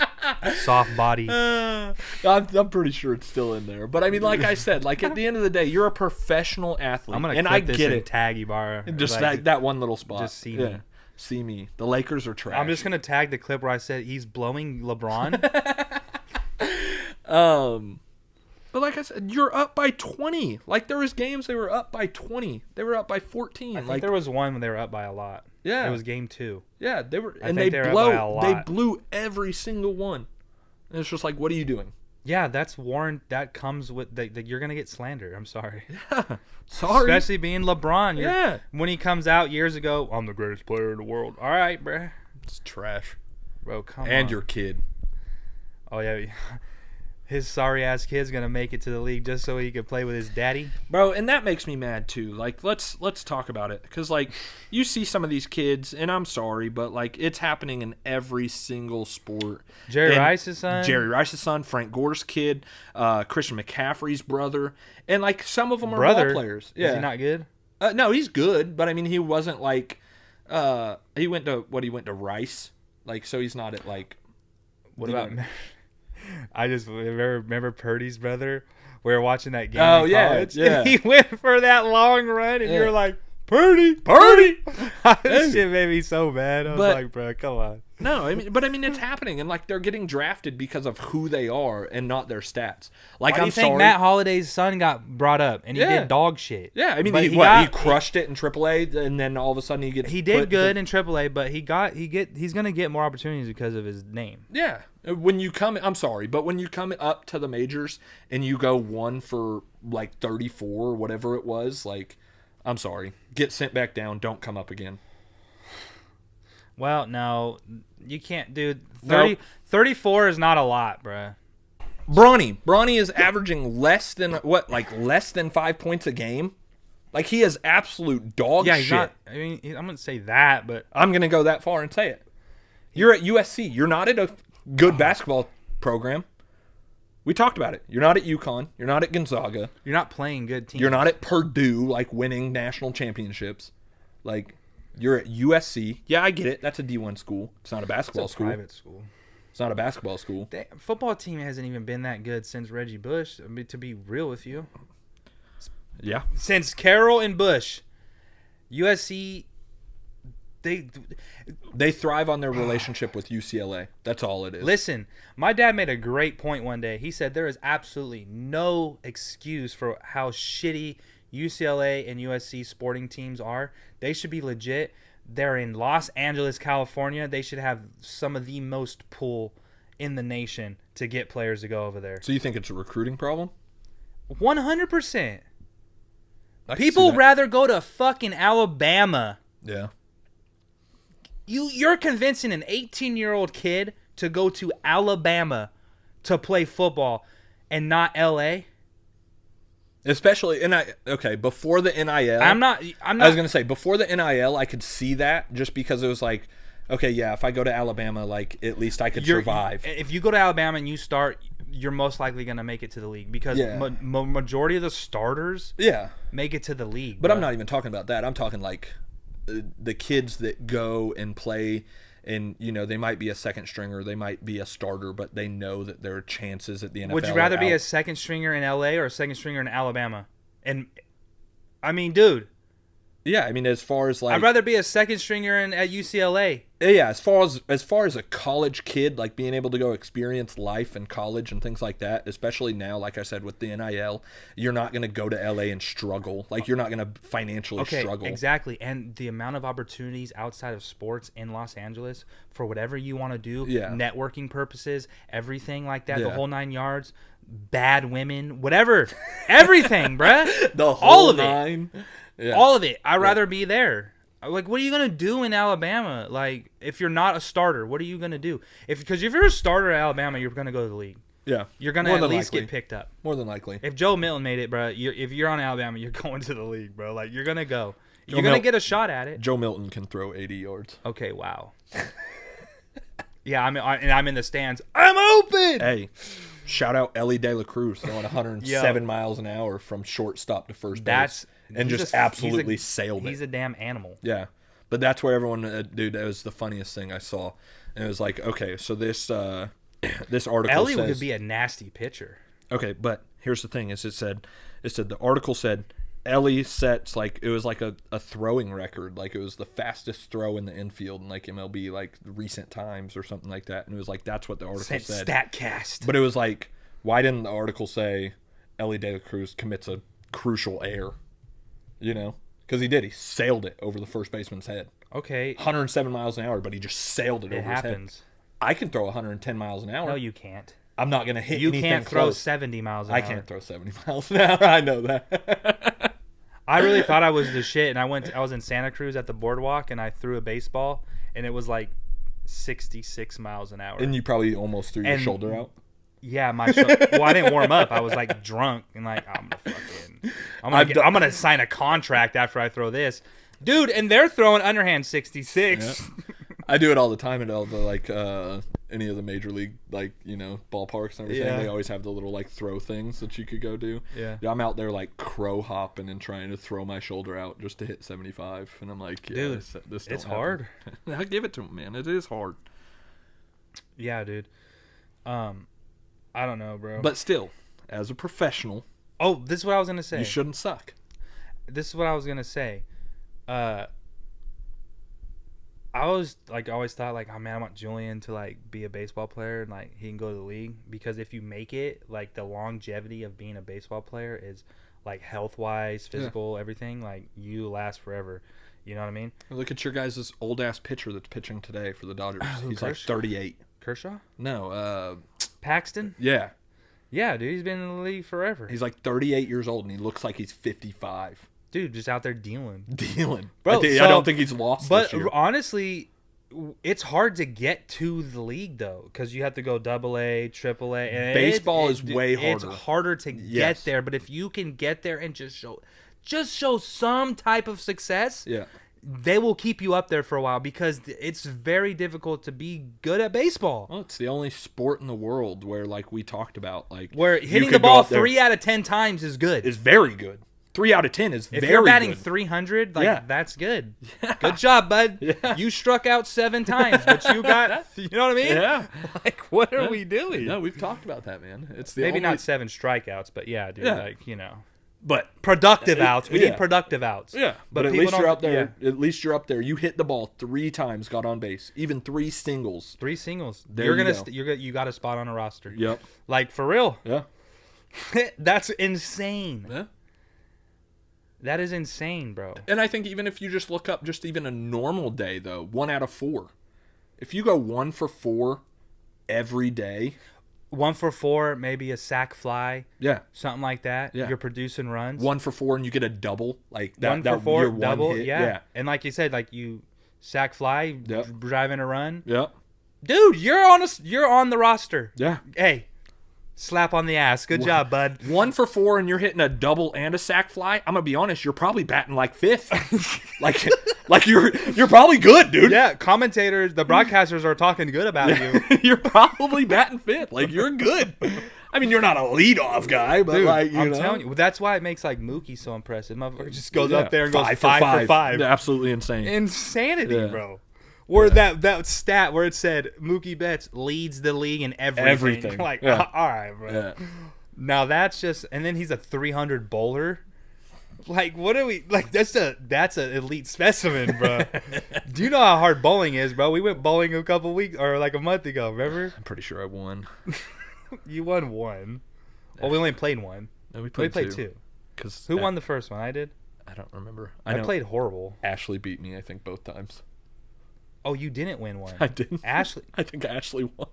Soft body. I'm pretty sure it's still in there. But, I mean, like I said, like at the end of the day, you're a professional athlete. I'm going to clip this and tag Ibarra. Just like, that one little spot. Just see me. See me. The Lakers are trash. I'm just going to tag the clip where I said he's blowing LeBron. But like I said, you're up by 20. Like, there was games they were up by 20. They were up by 14. I think there was one when they were up by a lot. Yeah. It was game 2. Yeah, they were, and they blew every single one. And it's just like, what are you doing? Yeah, that's warrant. That comes with you're gonna get slander. I'm sorry. Yeah, sorry. Especially being LeBron. When he comes out years ago, I'm the greatest player in the world. All right, bro. It's trash, bro. Come on. And your kid. Oh yeah. His sorry ass kid's gonna make it to the league just so he can play with his daddy, bro. And that makes me mad too. Like, let's talk about it, because like you see some of these kids, and I'm sorry, but like it's happening in every single sport. Jerry Rice's son, Frank Gore's kid, Christian McCaffrey's brother, and like some of them are ball players. Yeah, is he not good? No, he's good, but I mean he wasn't like He went to Rice. Like, so he's not at like. What about? I just remember Purdy's brother. We were watching that game. Oh in yeah, college, yeah. and he went for that long run, and Yeah. you were like, Purdy. This shit made me so mad. I was But- like, bro, come on. No, I mean it's happening, and like they're getting drafted because of who they are and not their stats. Like, Why do I'm you think sorry. Matt Holiday's son got brought up and he Yeah. did dog shit? Yeah, I mean But he crushed it in AAA, and then all of a sudden he gets. He did put good in AAA, but he's gonna get more opportunities because of his name. Yeah, when you come, I'm sorry, but when you come up to the majors and you go 1 for like 34 or whatever it was, like, I'm sorry, get sent back down. Don't come up again. Well, no, you can't, dude. Nope. 34 is not a lot, bruh. Bronny is averaging less than 5 points a game. Like, he is absolute dog Yeah, shit. he's not. I mean, I'm gonna say that, but I'm gonna go that far and say it. You're at USC. You're not at a good basketball program. We talked about it. You're not at UConn. You're not at Gonzaga. you're not playing good teams. You're not at Purdue, like, winning national championships. Like, you're at USC. Yeah, I get it. That's a D1 school. It's not a basketball It's a school. private school. It's not a basketball school. The football team hasn't even been that good since Reggie Bush. I mean, to be real with you, Yeah. since Carroll and Bush, USC, They thrive on their relationship with UCLA. That's all it is. listen. My dad made a great point one day. He said there is absolutely no excuse for how shitty UCLA and USC sporting teams are. They should be legit. They're in Los Angeles, California. They should have some of the most pull in the nation to get players to go over there. So you think it's a recruiting problem? 100%. I can see People that. rather go to fucking Alabama. Yeah. You're convincing an 18-year-old kid to go to Alabama to play football and not LA? Especially, before the NIL. I'm not. I was going to say, before the NIL, I could see that just because it was like, okay, yeah, if I go to Alabama, like, at least I could survive. If you go to Alabama and you start, you're most likely going to make it to the league because Yeah. majority of the starters Yeah. make it to the league. But bro. I'm not even talking about that. I'm talking like the kids that go and play, and they might be a second stringer, they might be a starter, but they know that there are chances at the NFL. Would you rather be a second stringer in LA or a second stringer in Alabama? And I mean, dude, Yeah, I mean, as far as like, I'd rather be a second stringer at UCLA. yeah, as far as a college kid, like being able to go experience life in college and things like that, especially now, like I said, with the NIL, you're not going to go to LA and struggle. Like, you're not going to financially struggle. Exactly. And the amount of opportunities outside of sports in Los Angeles for whatever you want to do, Yeah. networking purposes, everything like that, the Yeah. whole 9 yards, bad women, whatever, everything, bruh. The all whole of it. nine. Yeah. All of it. I'd rather be there. Like, what are you gonna do in Alabama? Like, if you're not a starter, what are you gonna do? Because if you're a starter at Alabama, you're gonna go to the league. Yeah. You're gonna More at than least likely. get picked up. More than likely. If Joe Milton made it, bro, if you're on Alabama, you're going to the league, bro. Like, you're gonna go. You're gonna get a shot at it. Joe Milton can throw 80 yards. Okay, wow. Yeah, I'm in the stands. I'm open. Hey, shout out Ellie De La Cruz throwing 107 miles an hour from shortstop to first base. And he's just a- absolutely sailed it. He's a damn animal. Yeah. But that's where everyone, dude, that was the funniest thing I saw. And it was like, okay, so this article Ellie says, could be a nasty pitcher. okay, but here's the thing is it said the article said Ellie sets, like, it was like a throwing record. Like, it was the fastest throw in the infield in, like, MLB, like, recent times or something like that. And it was like, that's what the article Sent said. Statcast. But it was like, why didn't the article say Ellie De La Cruz commits a crucial error? Because he did. He sailed it over the first baseman's head. Okay, 107 miles an hour, but he just sailed it it over his head. happens. I can throw 110 miles an hour. No, you can't. I'm not going to hit You anything can't throw close. 70 miles an I hour. can't throw 70 miles an hour. I know that. I really thought I was the shit, and I was in Santa Cruz at the boardwalk, and I threw a baseball, and it was like 66 miles an hour. And you probably almost threw your And- shoulder out. Yeah, well, I didn't warm up. I was like drunk and like I'm gonna sign a contract after I throw this, dude. And they're throwing underhand 66. I do it all the time at all the any of the major league, like, you know, ballparks and everything, they always have the little, like, throw things that you could go do. Yeah. I'm out there, like, crow hopping and trying to throw my shoulder out just to hit 75. And I'm like, yeah, dude, this it's don't hard. I give it to him, man. It is hard. Yeah, dude. I don't know, bro. But still, as a professional, this is what I was going to say. you shouldn't suck. This is what I was going to say. I always thought, like, oh man, I want Julian to, like, be a baseball player and, like, he can go to the league, because if you make it, like, the longevity of being a baseball player is, like, health wise, physical, everything, like, you last forever. You know what I mean? Look at your guys' old ass pitcher that's pitching today for the Dodgers. He's Kershaw? like 38. Kershaw? No, Paxton? yeah. Yeah, dude, he's been in the league forever. He's like 38 years old and he looks like he's 55. Dude, just out there dealing. Bro, I don't think he's lost but this year. Honestly, it's hard to get to the league, though, because you have to go AA, AAA. And Baseball is way harder. It's harder to get there, but if you can get there and just show some type of success, they will keep you up there for a while, because it's very difficult to be good at baseball. Well, it's the only sport in the world where, like we talked about, like, where hitting the ball 3 out of 10 times is good. Is very good. 3 out of 10 is very good. If you're batting 300, that's good. Yeah. Good job, bud. Yeah. You struck out 7 times, but you got, you know what I mean? Yeah. Like, what are we doing? No, we've talked about that, man. It's the maybe not 7 strikeouts, but yeah, dude, like, you know. But productive outs. We need productive outs. Yeah. But at least you're up there. Yeah. At least you're up there. You hit the ball 3 times, got on base. Even 3 singles. 3 singles. There you got a spot on a roster. Yep. Like, for real. Yeah. That's insane. Yeah. That is insane, bro. And I think even if you just look up just even a normal day, though, 1 out of 4. If you go 1 for 4 every day. 1 for 4, maybe a sack fly. Yeah. Something like that. Yeah. You're producing runs. 1 for 4 and you get a double. Like that. 1 for 4, double. Hit. Yeah. And like you said, like you sack fly, driving a run. Yep. Dude, you're on the roster. Yeah. Hey. Slap on the ass. Good job, bud. 1 for 4 and you're hitting a double and a sack fly. I'm gonna be honest, you're probably batting like 5th. like you're probably good, dude. Yeah, commentators, the broadcasters are talking good about you. You're probably batting 5th. Like, you're good. I mean, you're not a leadoff guy, but, dude, like, I'm telling you, that's why it makes, like, Mookie so impressive. Motherfucker just goes up there and goes 5 for 5. Absolutely insane. Insanity, bro. Or that stat where it said Mookie Betts leads the league in everything. Like, all right, bro. Yeah. Now that's just, and then he's a 300 bowler. Like, what are we, like, that's an elite specimen, bro. Do you know how hard bowling is, bro? We went bowling a couple weeks, or like a month ago, remember? I'm pretty sure I won. You won 1. Well, we only played 1. No, we played 2. Who won the first one? I did? I don't remember. I played horrible. Ashley beat me, I think, both times. Oh, you didn't win 1. I didn't. Ashley. I think Ashley won.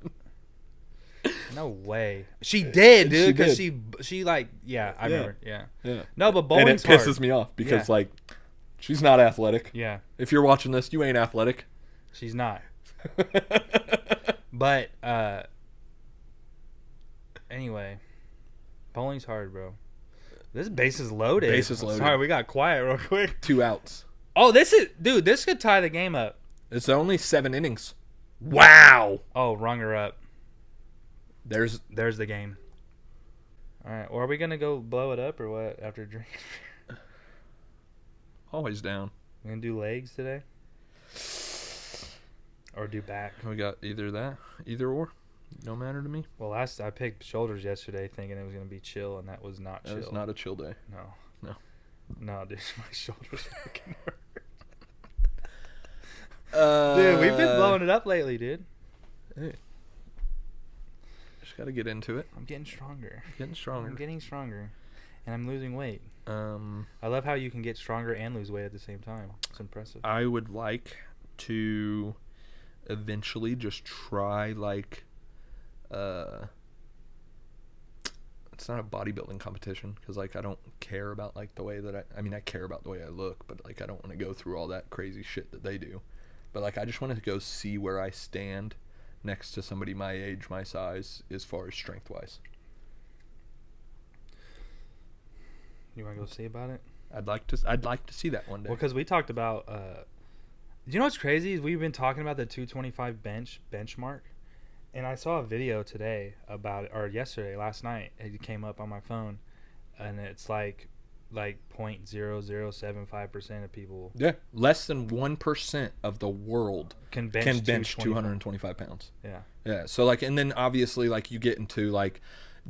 No way. She did, dude, because she like, yeah, I remember. Yeah. No, but bowling's hard. And it pisses me off because, like, she's not athletic. Yeah. If you're watching this, you ain't athletic. She's not. But, anyway, bowling's hard, bro. This base is loaded. Sorry, we got quiet real quick. 2 outs. Oh, this could tie the game up. It's only 7 innings. Wow. Oh, rung her up. There's the game. All right. Or are we going to go blow it up or what after drinking? Always down. We going to do legs today? Or do back? We got either or. No matter to me. Well, I picked shoulders yesterday thinking it was going to be chill, and that was not chill. It was not a chill day. No, dude. My shoulders fucking hurt. Dude, we've been blowing it up lately, dude. Hey. Just got to get into it. I'm getting stronger. I'm getting stronger. And I'm losing weight. I love how you can get stronger and lose weight at the same time. It's impressive. I would like to eventually just try, like, it's not a bodybuilding competition because, like, I don't care about, like, the way that I care about the way I look, but, like, I don't want to go through all that crazy shit that they do. But, like, I just want to go see where I stand next to somebody my age, my size, as far as strength-wise. You want to go see about it? I'd like to see that one day. Well, because we talked about, you know what's crazy is we've been talking about the 225 benchmark, And I saw a video today about it, or yesterday, last night. It came up on my phone, and it's like 0.0075% of people Yeah, less than 1% of the world can bench bench 225 pounds. Yeah. Yeah, so like, and then obviously like you get into like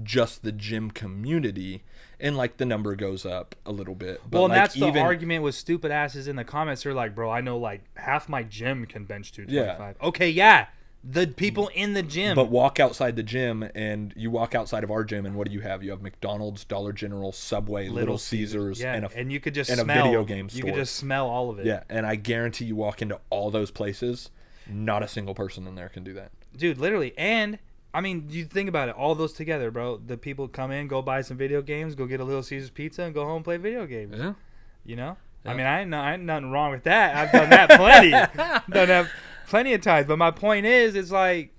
just the gym community, and like the number goes up a little bit. But Well, and like, that's the argument with stupid asses in the comments. They're like, bro, I know like half my gym can bench 225. Yeah. Okay, yeah. The people in the gym. But walk outside the gym, and you walk outside of our gym, and what do you have? You have McDonald's, Dollar General, Subway, Little Caesars, yeah. and you could just and smell a video game store. You could just smell all of it. Yeah, and I guarantee you walk into all those places, not a single person in there can do that. Dude, literally. And I mean, you think about it, all those together, bro. The people come in, go buy some video games, go get a Little Caesars pizza, and go home and play video games. Yeah. You know? Yeah. I mean, I ain't nothing wrong with that. I've done that plenty. Done that plenty of times. But my point is, it's like,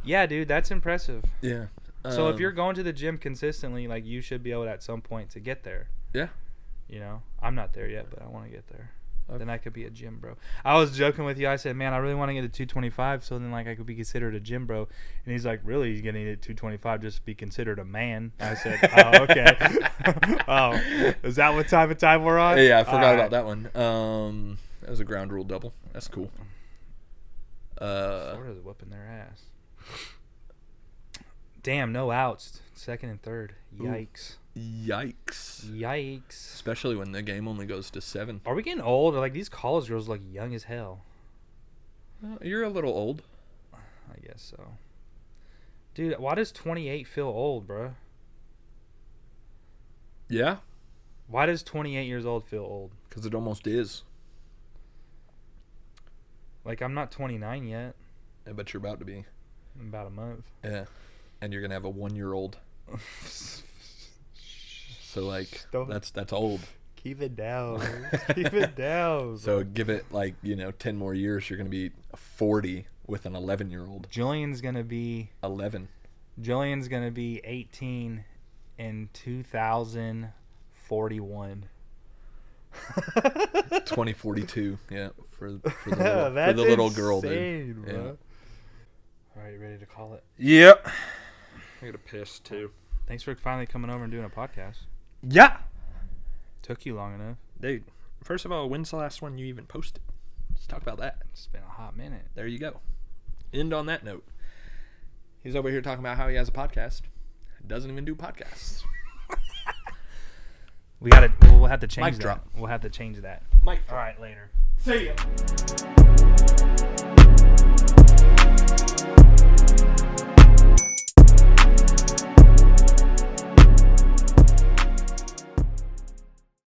yeah, dude, that's impressive. Yeah. So if you're going to the gym consistently, like, you should be able to, at some point, to get there. Yeah. You know? I'm not there yet, but I want to get there. Then I could be a gym bro. I was joking with you. I said, man, I really want to get to 225, so then like I could be considered a gym bro. And he's like, really? You're getting to 225 just to be considered a man? I said, oh, okay. Oh, is that what type of time we're on? Yeah, I forgot about that one. That was a ground rule double. That's cool. Florida's whooping their ass. Damn, no outs. Second and third. Yikes. Yikes. Especially when the game only goes to 7. Are we getting old? Or like these college girls look young as hell? You're a little old. I guess so. Dude, why does 28 feel old, bro? Yeah? Why does 28 years old feel old? Because it almost is. Like, I'm not 29 yet. I bet you're about to be. In about a month. Yeah. And you're going to have a 1-year-old. So, like, that's old. Keep it down. Keep it down. So, give it, like, 10 more years. You're going to be 40 with an 11-year-old. Julian's going to be... 11. Julian's going to be 18 in 2041. 2042. Yeah. For the little girl, dude. Bro. Yeah. All right, you ready to call it? Yep. I got to piss, too. Thanks for finally coming over and doing a podcast. Yeah. Took you long enough. Dude, first of all, when's the last one you even posted? Let's talk about that. It's been a hot minute. There you go. End on that note. He's over here talking about how he has a podcast. Doesn't even do podcasts. We'll have to change Mic that. drop. We'll have to change that. Mike. All right, later. See ya.